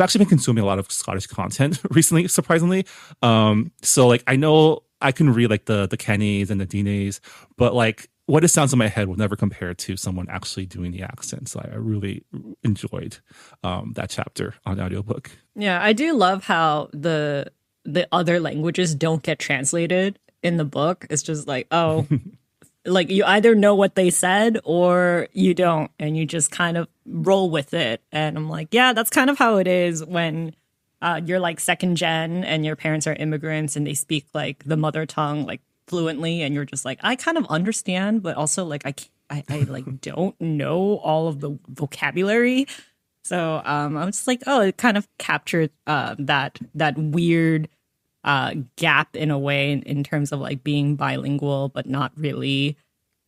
actually been consuming a lot of Scottish content recently, surprisingly. So like I know I can read like the Kennys and the Dines, but like what it sounds in my head will never compare to someone actually doing the accent. So I really enjoyed that chapter on audiobook.
Yeah, I do love how the other languages don't get translated in the book. It's just like, oh, like you either know what they said or you don't, and you just kind of roll with it. And I'm like, yeah, that's kind of how it is when you're like second gen and your parents are immigrants and they speak like the mother tongue like fluently, and you're just like, I kind of understand, but also like I like don't know all of the vocabulary. So I was just like, oh, it kind of captured that weird gap in a way in terms of like being bilingual, but not really.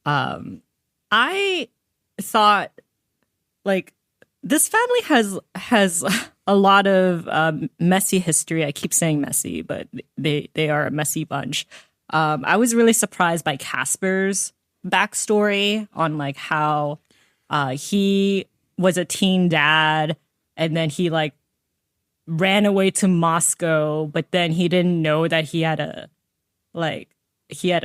I thought like this family has a lot of messy history. I keep saying messy, but they are a messy bunch. I was really surprised by Casper's backstory on like how he was a teen dad, and then he like ran away to Moscow, but then he didn't know that he had a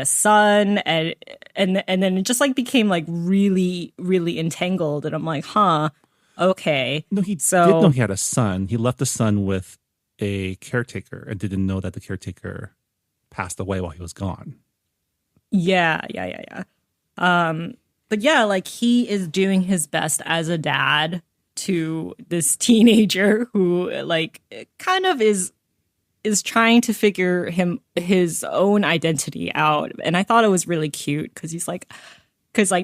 son, and then it just like became like really, really entangled. And I'm like, huh, okay.
No, he did know
So
he had a son. He left the son with a caretaker and didn't know that the caretaker passed away while he was gone.
yeah. But yeah, like he is doing his best as a dad to this teenager who like kind of is trying to figure his own identity out. And I thought it was really cute because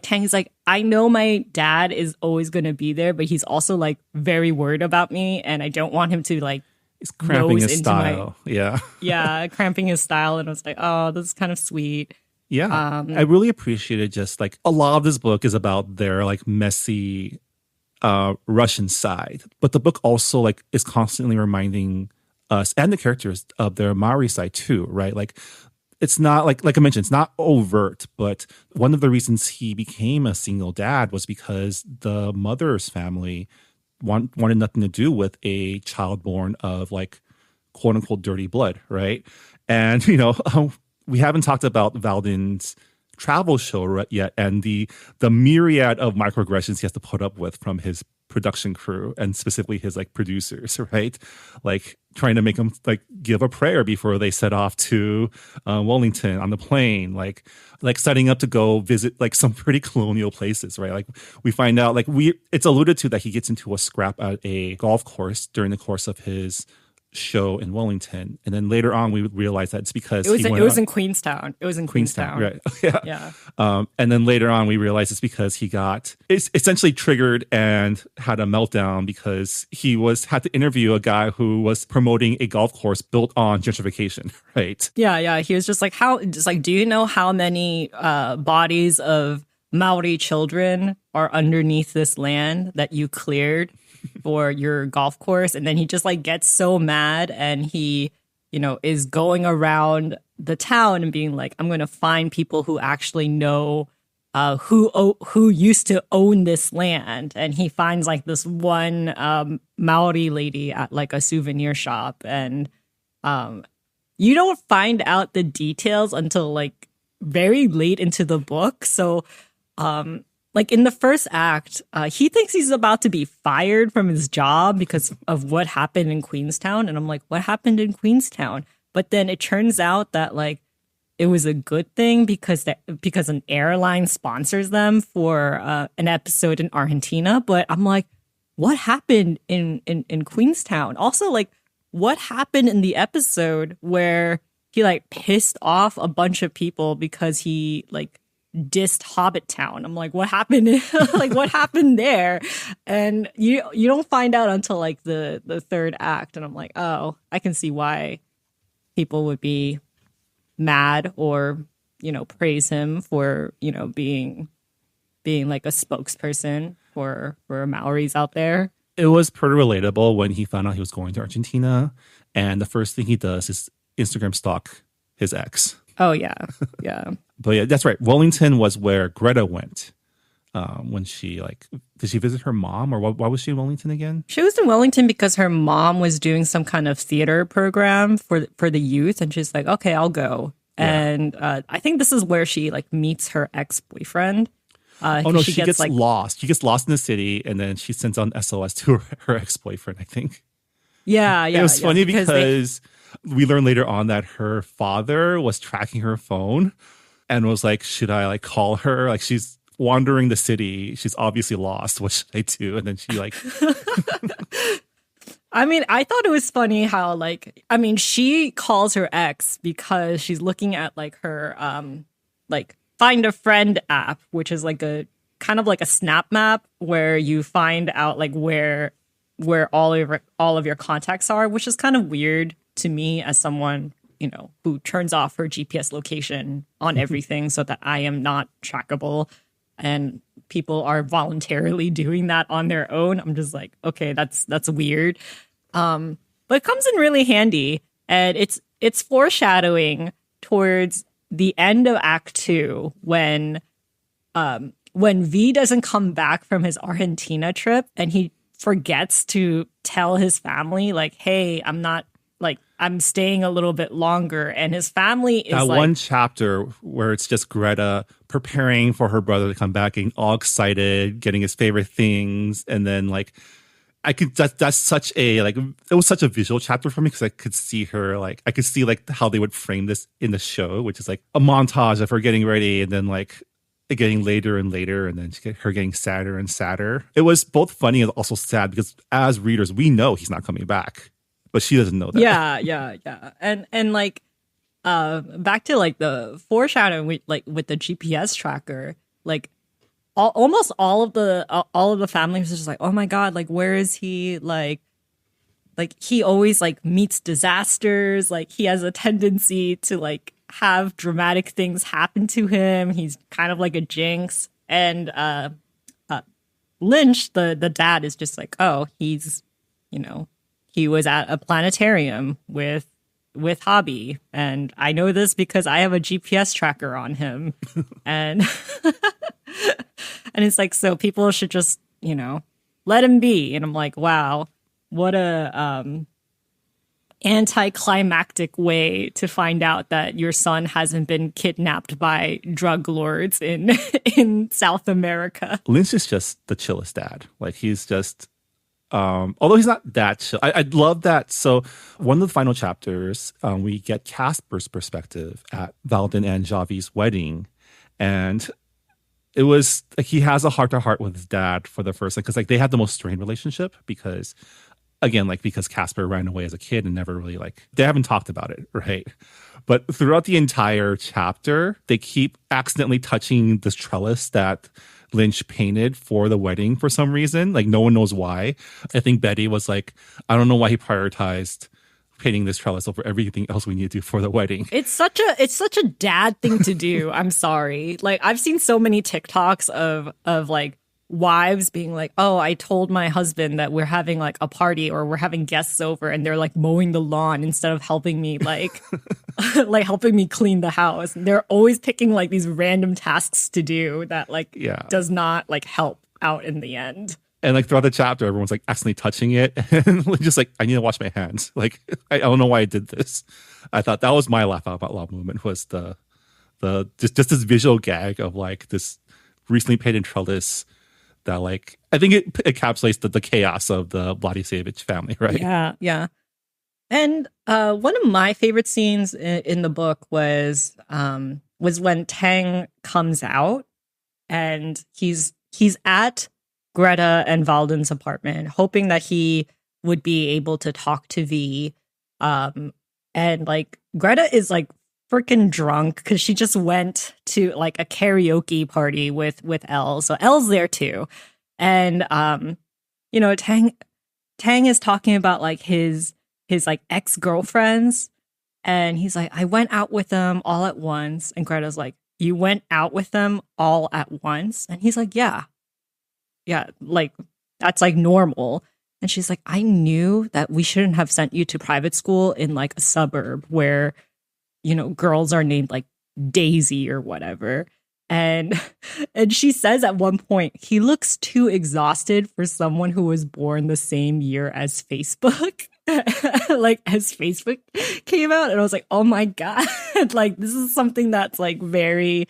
Tang is like, I know my dad is always going to be there, but he's also like very worried about me, and I don't want him to like
He's cramping
nose
his
into
style.
my
Yeah.
cramping his style. And I was like, oh, this is kind of sweet.
Yeah. I really appreciated just like a lot of this book is about their like messy Russian side. But the book also like is constantly reminding us and the characters of their Maori side too, right? Like it's not like I mentioned, it's not overt, but one of the reasons he became a single dad was because the mother's family wanted nothing to do with a child born of like quote unquote dirty blood, right? And we haven't talked about Valdin's travel show yet, and the myriad of microaggressions he has to put up with from his production crew and specifically his like producers, right? Like trying to make him like give a prayer before they set off to Wellington on the plane, like setting up to go visit like some pretty colonial places, right? Like we find out it's alluded to that he gets into a scrap at a golf course during the course of his show in Wellington, and then later on we realize that it's because
it was in Queenstown. It was in Queenstown,
right?
Yeah.
And then later on we realize it's because he got essentially triggered and had a meltdown because he had to interview a guy who was promoting a golf course built on gentrification, right?
Yeah. He was just like, do you know how many bodies of Maori children are underneath this land that you cleared for your golf course? And then he just like gets so mad, and he, is going around the town and being like, I'm going to find people who actually know who used to own this land. And he finds like this one Maori lady at like a souvenir shop, and you don't find out the details until like very late into the book. So like in the first act, he thinks he's about to be fired from his job because of what happened in Queenstown. And I'm like, what happened in Queenstown? But then it turns out that like it was a good thing because an airline sponsors them for an episode in Argentina. But I'm like, what happened in Queenstown? Also, like, what happened in the episode where he like pissed off a bunch of people because he like dissed Hobbit Town? I'm like, what happened? Like, what happened there? And you don't find out until like the third act. And I'm like, oh, I can see why people would be mad or praise him for being like a spokesperson for Maoris out there.
It was pretty relatable when he found out he was going to Argentina, and the first thing he does is Instagram stalk his ex.
Oh yeah.
But yeah, that's right. Wellington was where Greta went when she did she visit her mom, or why was she in Wellington again?
She was in Wellington because her mom was doing some kind of theater program for the youth, and she's like, okay, I'll go. Yeah. And I think this is where she like meets her ex-boyfriend.
She gets lost. She gets lost in the city, and then she sends on SOS to her ex-boyfriend, I think.
Yeah.
It was funny because we learn later on that her father was tracking her phone and was like, should I like call her? Like, she's wandering the city. She's obviously lost. What should I do? And then she like...
I mean, I thought it was funny how she calls her ex because she's looking at like her Find a Friend app, which is like a kind of like a snap map where you find out like where all of your contacts are, which is kind of weird to me as someone, who turns off her GPS location on everything so that I am not trackable, and people are voluntarily doing that on their own. I'm just like, okay, that's weird. But it comes in really handy, and it's foreshadowing towards the end of Act 2 when V doesn't come back from his Argentina trip and he forgets to tell his family like, hey, I'm not like I'm staying a little bit longer. And his family is
That
like,
one chapter where it's just Greta preparing for her brother to come back, getting all excited, getting his favorite things, and then like I could that's such a like it was such a visual chapter for me because I could see her like I could see like how they would frame this in the show, which is like a montage of her getting ready and then like it getting later and later and then her getting sadder and sadder. It was both funny and also sad because as readers we know he's not coming back, but she doesn't know that.
yeah. And like back to like the foreshadowing with the GPS tracker, like almost all of the family was just like, oh my god, like where is he? Like he always like meets disasters. Like he has a tendency to like have dramatic things happen to him. He's kind of like a jinx. And Lynch, the dad, is just like, oh, he's, you know, he was at a planetarium with Hobby, and I know this because I have a GPS tracker on him. And and it's like, so people should just, you know, let him be. And I'm like, wow, what a anticlimactic way to find out that your son hasn't been kidnapped by drug lords in South America.
Lynch is just the chillest dad. Like he's just although he's not that chill. I love that. So one of the final chapters, we get Casper's perspective at Valdin and Javi's wedding. And it was like he has a heart-to-heart with his dad for the first thing because like they had the most strained relationship because again, like because Casper ran away as a kid and never really like they haven't talked about it, right? But throughout the entire chapter, they keep accidentally touching this trellis that Lynch painted for the wedding for some reason. Like no one knows why. I think Betty was like, I don't know why he prioritized painting this trellis over everything else we need to do for the wedding.
It's such a dad thing to do. I'm sorry. Like I've seen so many TikToks of like wives being like, oh, I told my husband that we're having like a party or we're having guests over and they're like mowing the lawn instead of helping me like like helping me clean the house. And they're always picking like these random tasks to do that like does not like help out in the end.
And like throughout the chapter, everyone's like accidentally touching it and just like, I need to wash my hands. Like, I don't know why I did this. I thought that was my laugh out loud moment was the just this visual gag of like this recently painted trellis that like, I think it encapsulates the chaos of the Vladisevich family, right?
Yeah. And one of my favorite scenes in the book was when Tang comes out and he's at Greta and Valdin's apartment, hoping that he would be able to talk to V. And like Greta is like freaking drunk because she just went to like a karaoke party with Elle. So Elle's there too. And you know, Tang is talking about like his like ex-girlfriends. And he's like, I went out with them all at once. And Greta's like, you went out with them all at once? And he's like, yeah, like that's like normal. And she's like, I knew that we shouldn't have sent you to private school in like a suburb where, you know, girls are named like Daisy or whatever. And she says at one point, he looks too exhausted for someone who was born the same year as Facebook. Like as Facebook came out. And I was like, oh my God, like this is something that's like very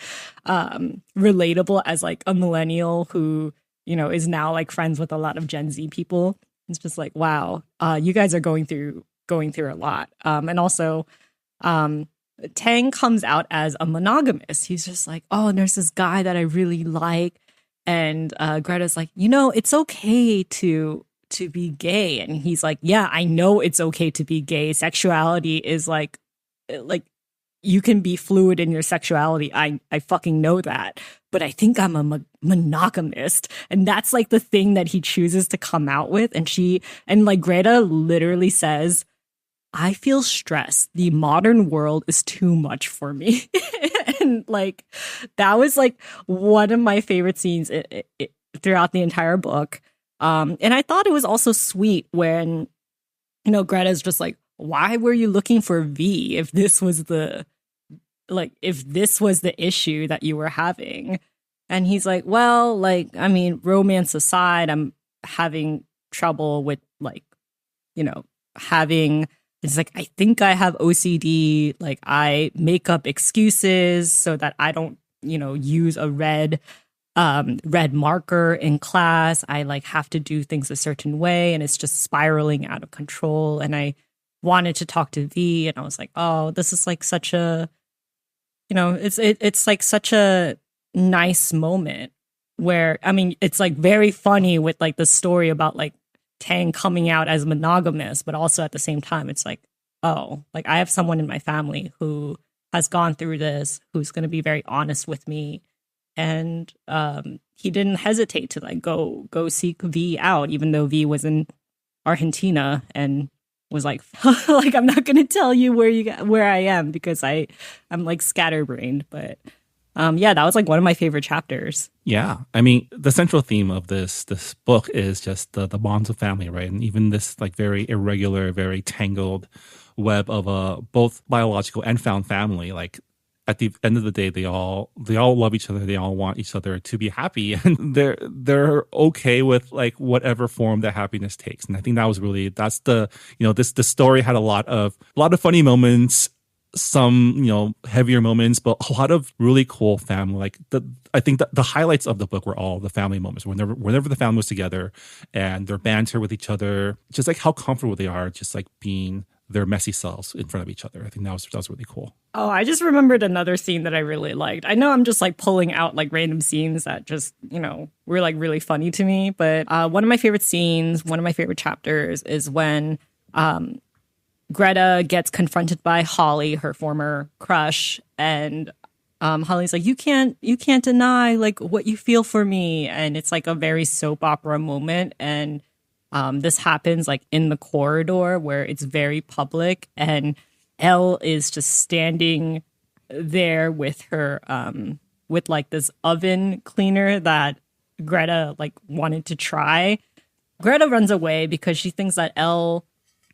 relatable as like a millennial who, you know, is now like friends with a lot of Gen Z people. It's just like, wow, you guys are going through a lot. And also, Tang comes out as a monogamist. He's just like, oh, and there's this guy that I really like. And Greta's like, you know, it's okay to be gay. And he's like, yeah, I know it's okay to be gay. Sexuality is like you can be fluid in your sexuality. I fucking know that. But I think I'm a monogamist. And that's like the thing that he chooses to come out with. And like Greta literally says, I feel stressed. The modern world is too much for me. And like, that was like one of my favorite scenes throughout the entire book. And I thought it was also sweet when, you know, Greta's just like, why were you looking for V if this was the issue that you were having? And he's like, well, like, I mean, romance aside, I'm having trouble with like, you know, having It's like, I think I have OCD. Like, I make up excuses so that I don't, use a red marker in class. I like have to do things a certain way and it's just spiraling out of control. And I wanted to talk to V and I was like, oh, this is like such a, it's like such a nice moment where, I mean, it's like very funny with like the story about like Tang coming out as monogamous, but also at the same time, it's like, oh, like I have someone in my family who has gone through this, who's going to be very honest with me. And he didn't hesitate to like go seek V out, even though V was in Argentina and was like, like I'm not going to tell you where I am because I'm like scatterbrained. But yeah, that was like one of my favorite chapters.
Yeah, I mean, the central theme of this book is just the bonds of family, right? And even this like very irregular, very tangled web of both biological and found family. Like at the end of the day, they all love each other. They all want each other to be happy, and they're okay with like whatever form that happiness takes. And I think that's the the story had a lot of funny moments, some heavier moments, but a lot of really cool family. Like I think that the highlights of the book were all the family moments. Whenever the family was together and their banter with each other, just like how comfortable they are, just like being their messy selves in front of each other. I think that was really cool.
Oh, I just remembered another scene that I really liked. I know I'm just like pulling out like random scenes that just, were like really funny to me. But one of my favorite scenes, one of my favorite chapters is when Greta gets confronted by Holly, her former crush. And Holly's like, you can't deny like what you feel for me. And it's like a very soap opera moment. And this happens like in the corridor where it's very public, and Elle is just standing there with her with like this oven cleaner that Greta like wanted to try. Greta runs away because she thinks that Elle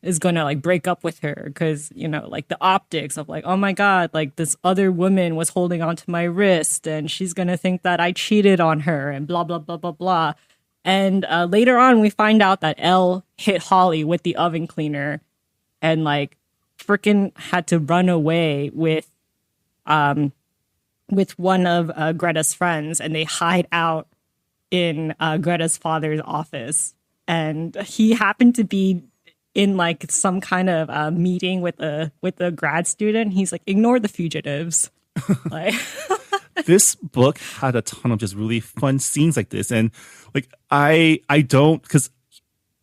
is gonna like break up with her because like the optics of like, oh my god, like this other woman was holding onto my wrist and she's gonna think that I cheated on her and blah blah blah blah blah. And later on, we find out that Elle hit Holly with the oven cleaner and like freaking had to run away with one of Greta's friends, and they hide out in Greta's father's office. And he happened to be in like some kind of meeting with a grad student. He's like, ignore the fugitives. Like.
This book had a ton of just really fun scenes like this, and like I don't, because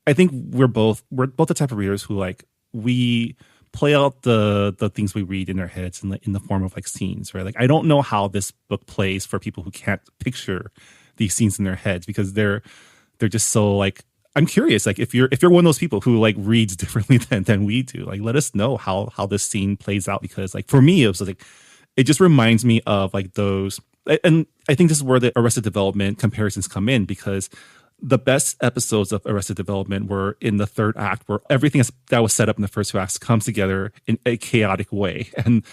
I think we're both the type of readers who like we play out the things we read in our heads in the form of like scenes, right? Like I don't know how this book plays for people who can't picture these scenes in their heads, because they're just so like, I'm curious, like if you're one of those people who like reads differently than we do, like let us know how this scene plays out, because like for me it was like, it just reminds me of like those, and I think this is where the Arrested Development comparisons come in, because the best episodes of Arrested Development were in the third act, where everything that was set up in the first two acts comes together in a chaotic way. And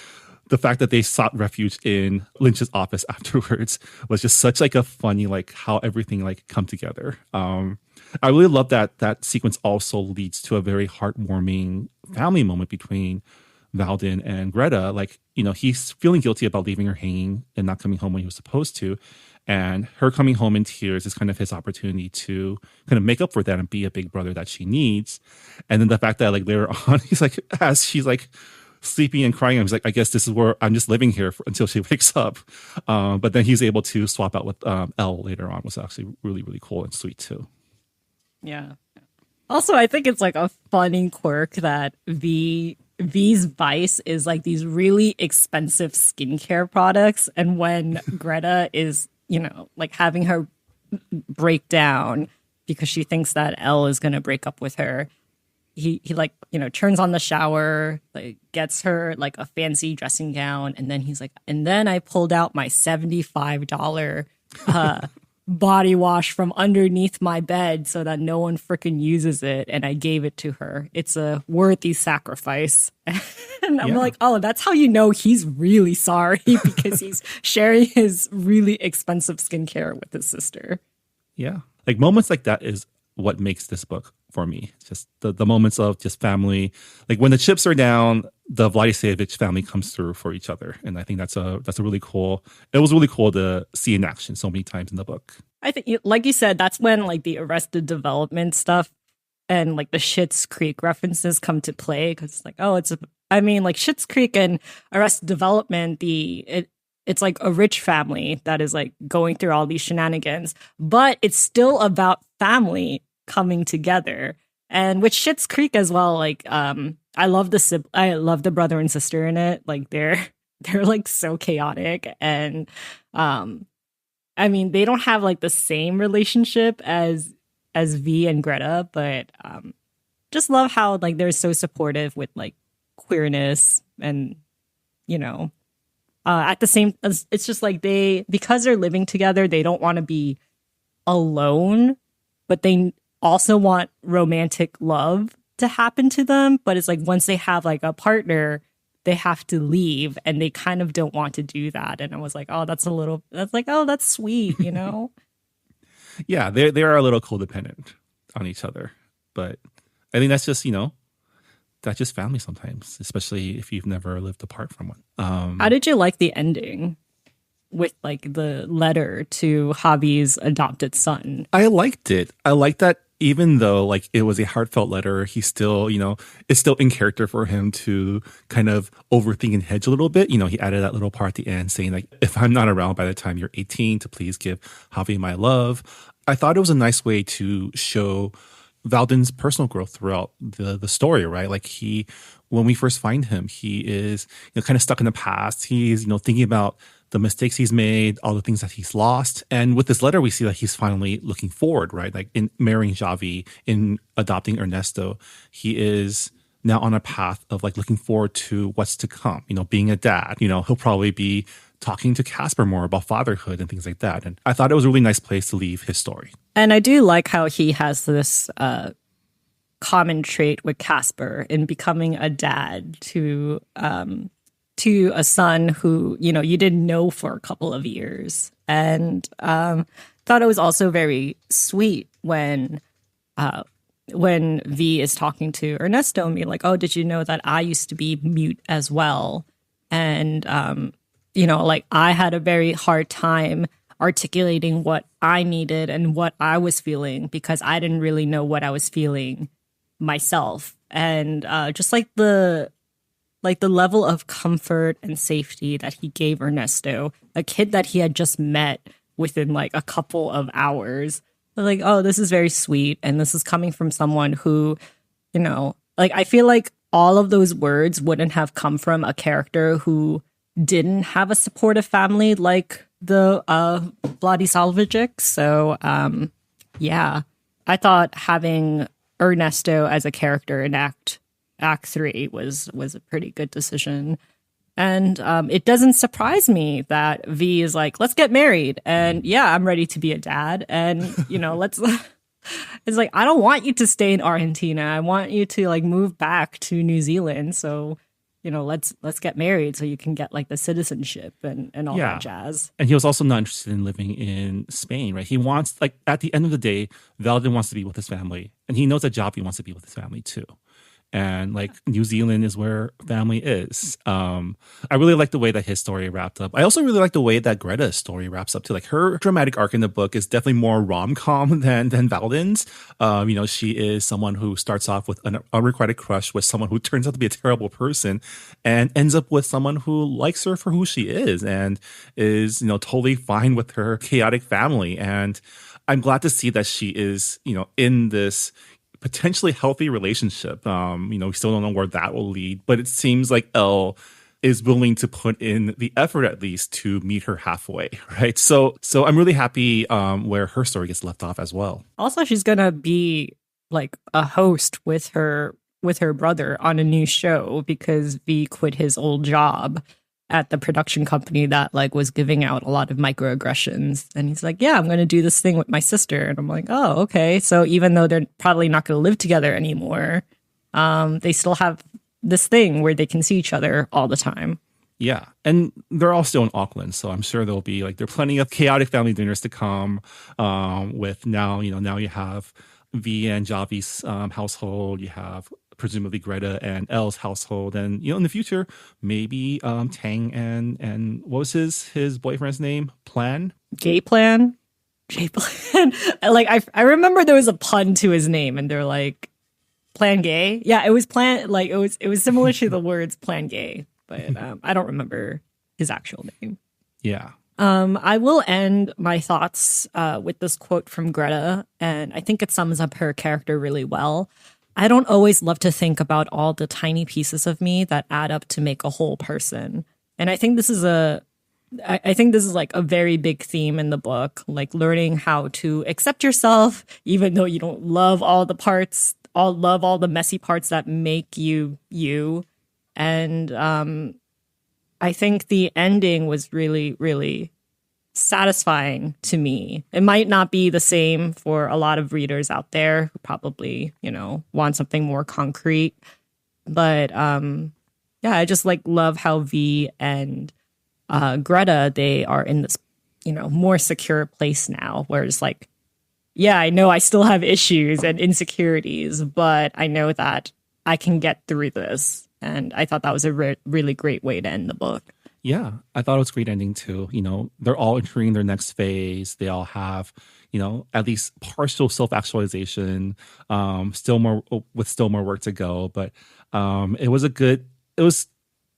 the fact that they sought refuge in Lynch's office afterwards was just such like a funny, like how everything like come together. I really love that sequence also leads to a very heartwarming family moment between Valdin and Greta. Like, he's feeling guilty about leaving her hanging and not coming home when he was supposed to. And her coming home in tears is kind of his opportunity to kind of make up for that and be a big brother that she needs. And then the fact that like later on, he's like, as she's like sleeping and crying, I was like, I guess this is where I'm just living here until she wakes up. But then he's able to swap out with Elle later on, was actually really, really cool and sweet too.
Yeah. Also, I think it's like a funny quirk that V's vice is like these really expensive skincare products. And when Greta is, like having her break down because she thinks that Elle is going to break up with her, he like, turns on the shower, like gets her like a fancy dressing gown. And then he's like, and then I pulled out my $75 body wash from underneath my bed so that no one freaking uses it, and I gave it to her. It's a worthy sacrifice. And I'm like, oh, that's how he's really sorry, because he's sharing his really expensive skincare with his sister.
Yeah. Like moments like that is what makes this book for me. It's just the moments of just family. Like when the chips are down, the Vladisevich family comes through for each other. And I think that's a really cool, it was really cool to see in action so many times in the book.
I think, like you said, that's when like the Arrested Development stuff and like the Schitt's Creek references come to play, because it's like, like Schitt's Creek and Arrested Development, it's like a rich family that is like going through all these shenanigans, but it's still about family coming together. And with Schitt's Creek as well, like I love the brother and sister in it. Like they're like so chaotic, and they don't have like the same relationship as V and Greta, but just love how like they're so supportive with like queerness, and at the same, it's just like because they're living together, they don't want to be alone, but they also want romantic love to happen to them. But it's like once they have like a partner, they have to leave, and they kind of don't want to do that. And I was like, that's sweet,
Yeah, they are a little codependent on each other, but I think that's just that's just family sometimes, especially if you've never lived apart from one.
How did you like the ending with like the letter to Javi's adopted son?
I liked it. I liked that even though like it was a heartfelt letter, he still, it's still in character for him to kind of overthink and hedge a little bit. He added that little part at the end saying like, if I'm not around by the time you're 18, to please give Javi my love. I thought it was a nice way to show Valdin's personal growth throughout the story, right? Like when we first find him, he is kind of stuck in the past. He's thinking about the mistakes he's made, all the things that he's lost. And with this letter, we see that he's finally looking forward, right? Like in marrying Javi, in adopting Ernesto, he is now on a path of like looking forward to what's to come, being a dad. He'll probably be talking to Casper more about fatherhood and things like that. And I thought it was a really nice place to leave his story.
And I do like how he has this common trait with Casper in becoming a dad to a son who, you didn't know for a couple of years. And thought it was also very sweet when V is talking to Ernesto and being like, oh, did you know that I used to be mute as well? And, like I had a very hard time articulating what I needed and what I was feeling, because I didn't really know what I was feeling myself. And just like the level of comfort and safety that he gave Ernesto, a kid that he had just met within like a couple of hours. Like, oh, this is very sweet. And this is coming from someone who, like I feel like all of those words wouldn't have come from a character who didn't have a supportive family like the Vladisalvijic. So, yeah, I thought having Ernesto as a character in Act 3 was a pretty good decision. And it doesn't surprise me that V is like, let's get married. And yeah, I'm ready to be a dad. And, let's, it's like, I don't want you to stay in Argentina. I want you to like move back to New Zealand. So, let's get married so you can get like the citizenship and all that jazz.
And he was also not interested in living in Spain, right? He wants, like, at the end of the day, Valdin wants to be with his family. And he knows that Javi wants to be with his family too. And like New Zealand is where family is. I really like the way that his story wrapped up. I also really like the way that Greta's story wraps up too. Like her dramatic arc in the book is definitely more rom-com than Valdin's. She is someone who starts off with an unrequited crush with someone who turns out to be a terrible person, and ends up with someone who likes her for who she is and is totally fine with her chaotic family. And I'm glad to see that she is in this potentially healthy relationship. We still don't know where that will lead, but it seems like Elle is willing to put in the effort at least to meet her halfway, right? So I'm really happy where her story gets left off as well.
Also, she's gonna be like a host with her brother on a new show because V quit his old job at the production company that like was giving out a lot of microaggressions. And he's like, yeah, I'm going to do this thing with my sister. And I'm like, oh, okay. So even though they're probably not going to live together anymore, they still have this thing where they can see each other all the time.
Yeah. And they're all still in Auckland. So I'm sure there'll be there are plenty of chaotic family dinners to come with now you have V and Javi's household. You have presumably Greta and Elle's household, and in the future maybe Tang and what was his boyfriend's name? Plan.
Gay Plan. J Plan. Like I remember there was a pun to his name, and they're like Plan Gay. Yeah, it was Plan. Like it was similar to the words Plan Gay, but I don't remember his actual name.
Yeah.
I will end my thoughts with this quote from Greta, and I think it sums up her character really well. I don't always love to think about all the tiny pieces of me that add up to make a whole person. And I think this is like a very big theme in the book, like learning how to accept yourself, even though you don't love all the parts, all the messy parts that make you you. And I think the ending was really, really satisfying to me. It might not be the same for a lot of readers out there who probably, want something more concrete. But yeah, I just love how V and Greta, they are in this, more secure place now, where it's like, yeah, I know I still have issues and insecurities, but I know that I can get through this. And I thought that was a really great way to end the book.
Yeah, I thought it was a great ending too. They're all entering their next phase. They all have, at least partial self-actualization, still more work to go. But it was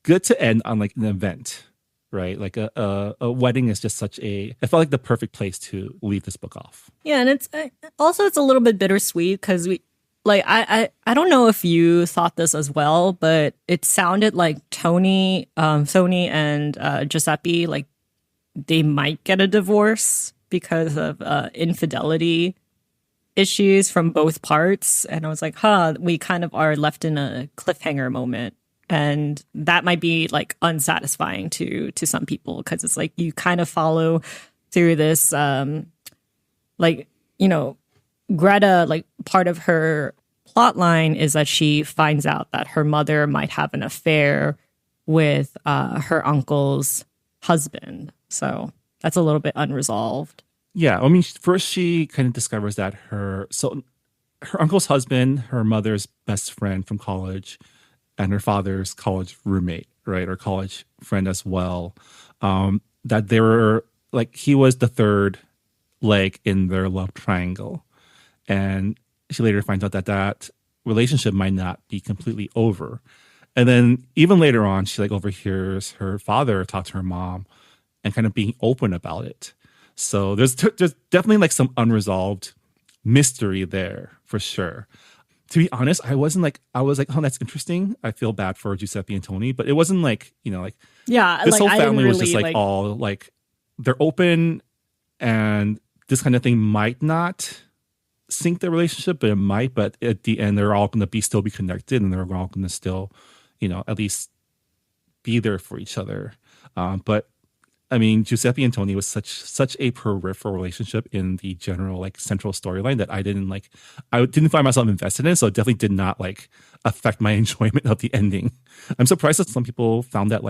good to end on like an event, right? Like a wedding is just it felt like the perfect place to leave this book off. Yeah,
and it's a little bit bittersweet because I don't know if you thought this as well, but it sounded like Sony and Giuseppe, like they might get a divorce because of infidelity issues from both parts. And I was like, we kind of are left in a cliffhanger moment. And that might be like unsatisfying to some people, because it's like you kind of follow through this, Greta, like part of her plot line is that she finds out that her mother might have an affair with her uncle's husband. So that's a little bit unresolved.
Yeah, I mean, first she kind of discovers that her uncle's husband, her mother's best friend from college, and her father's college roommate, right, or college friend as well, that they were like, he was the third leg in their love triangle. And she later finds out that relationship might not be completely over. And then even later on, she overhears her father talk to her mom and kind of being open about it. So there's definitely some unresolved mystery there for sure. To be honest, I was like, oh, that's interesting. I feel bad for Giuseppe and Tony, but it wasn't
yeah,
this whole family was just all they're open, and this kind of thing might not sink their relationship, but it might. But at the end, they're all going to still be connected, and they're all going to still, at least be there for each other. But I mean, Giuseppe and Tony was such a peripheral relationship in the general central storyline that I didn't find myself invested in. So it definitely did not affect my enjoyment of the ending. I'm surprised that some people found that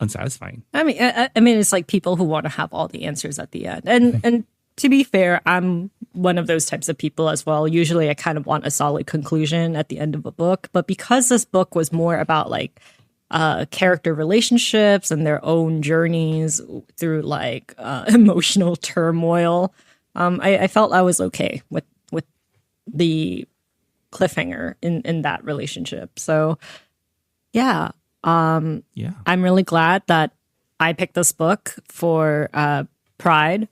unsatisfying.
I mean, it's like people who want to have all the answers at the end, and to be fair, I'm one of those types of people as well. Usually, I kind of want a solid conclusion at the end of a book, but because this book was more about character relationships and their own journeys through emotional turmoil, I felt I was okay with the cliffhanger in that relationship. So yeah, I'm really glad that I picked this book for Pride.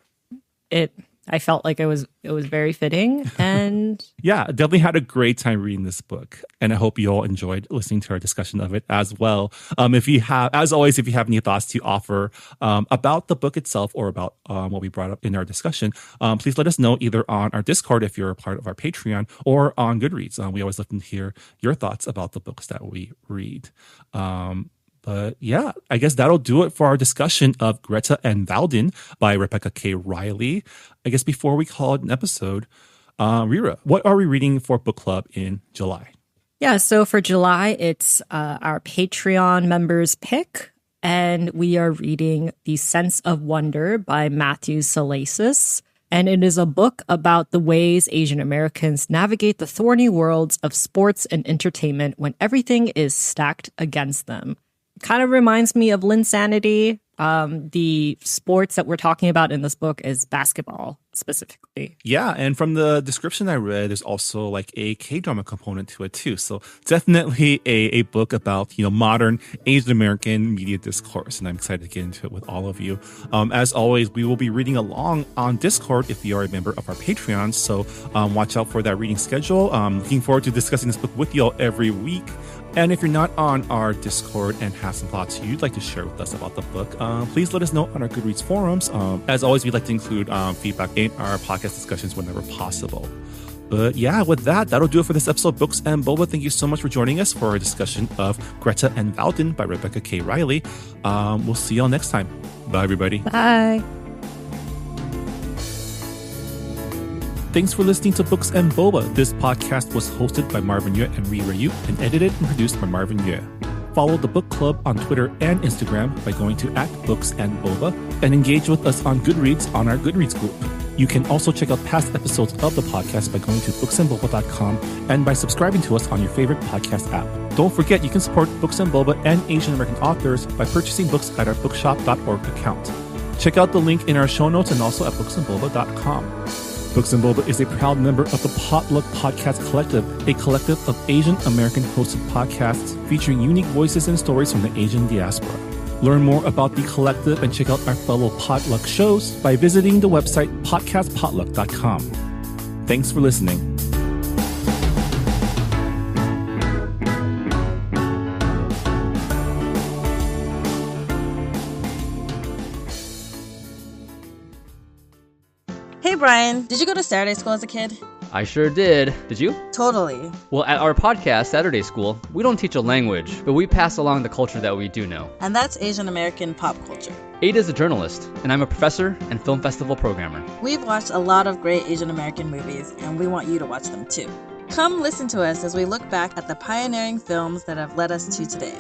I felt like it was very fitting, and
yeah, definitely had a great time reading this book, and I hope you all enjoyed listening to our discussion of it as well. If you have any thoughts to offer about the book itself or about what we brought up in our discussion, please let us know either on our Discord if you're a part of our Patreon, or on Goodreads. We always love to hear your thoughts about the books that we read. But yeah, I guess that'll do it for our discussion of Greta and Valdin by Rebecca K. Reilly. I guess before we call it an episode, Rira, what are we reading for book club in July?
Yeah, so for July, it's our Patreon members pick, and we are reading The Sense of Wonder by Matthew Salasis. And it is a book about the ways Asian Americans navigate the thorny worlds of sports and entertainment when everything is stacked against them. Kind of reminds me of Linsanity. The sports that we're talking about in this book is basketball specifically.
Yeah, and from the description I read, there's also like a K-drama component to it too. So definitely a book about, modern Asian American media discourse. And I'm excited to get into it with all of you. As always, we will be reading along on Discord if you are a member of our Patreon. So watch out for that reading schedule. Looking forward to discussing this book with you all every week. And if you're not on our Discord and have some thoughts you'd like to share with us about the book, please let us know on our Goodreads forums. As always, we'd like to include feedback in our podcast discussions whenever possible. But yeah, with that, that'll do it for this episode of Books and Boba. Thank you so much for joining us for our discussion of Greta and Valdin by Rebecca K. Reilly. We'll see y'all next time. Bye, everybody.
Bye.
Thanks for listening to Books and Boba. This podcast was hosted by Marvin Yue and Reilly and edited and produced by Marvin Yue. Follow the book club on Twitter and Instagram by going to @BooksandBoba and engage with us on Goodreads on our Goodreads group. You can also check out past episodes of the podcast by going to booksandboba.com and by subscribing to us on your favorite podcast app. Don't forget, you can support Books and Boba and Asian American authors by purchasing books at our bookshop.org account. Check out the link in our show notes and also at booksandboba.com. Books and Boba is a proud member of the Potluck Podcast Collective, a collective of Asian American hosted podcasts featuring unique voices and stories from the Asian diaspora. Learn more about the collective and check out our fellow Potluck shows by visiting the website podcastpotluck.com. Thanks for listening.
Hey Brian, did you go to Saturday school as a kid?
I sure did. Did you?
Totally.
Well, at our podcast, Saturday School, we don't teach a language, but we pass along the culture that we do know.
And that's Asian American pop culture.
Ada's a journalist, and I'm a professor and film festival programmer.
We've watched a lot of great Asian American movies, and we want you to watch them too. Come listen to us as we look back at the pioneering films that have led us to today.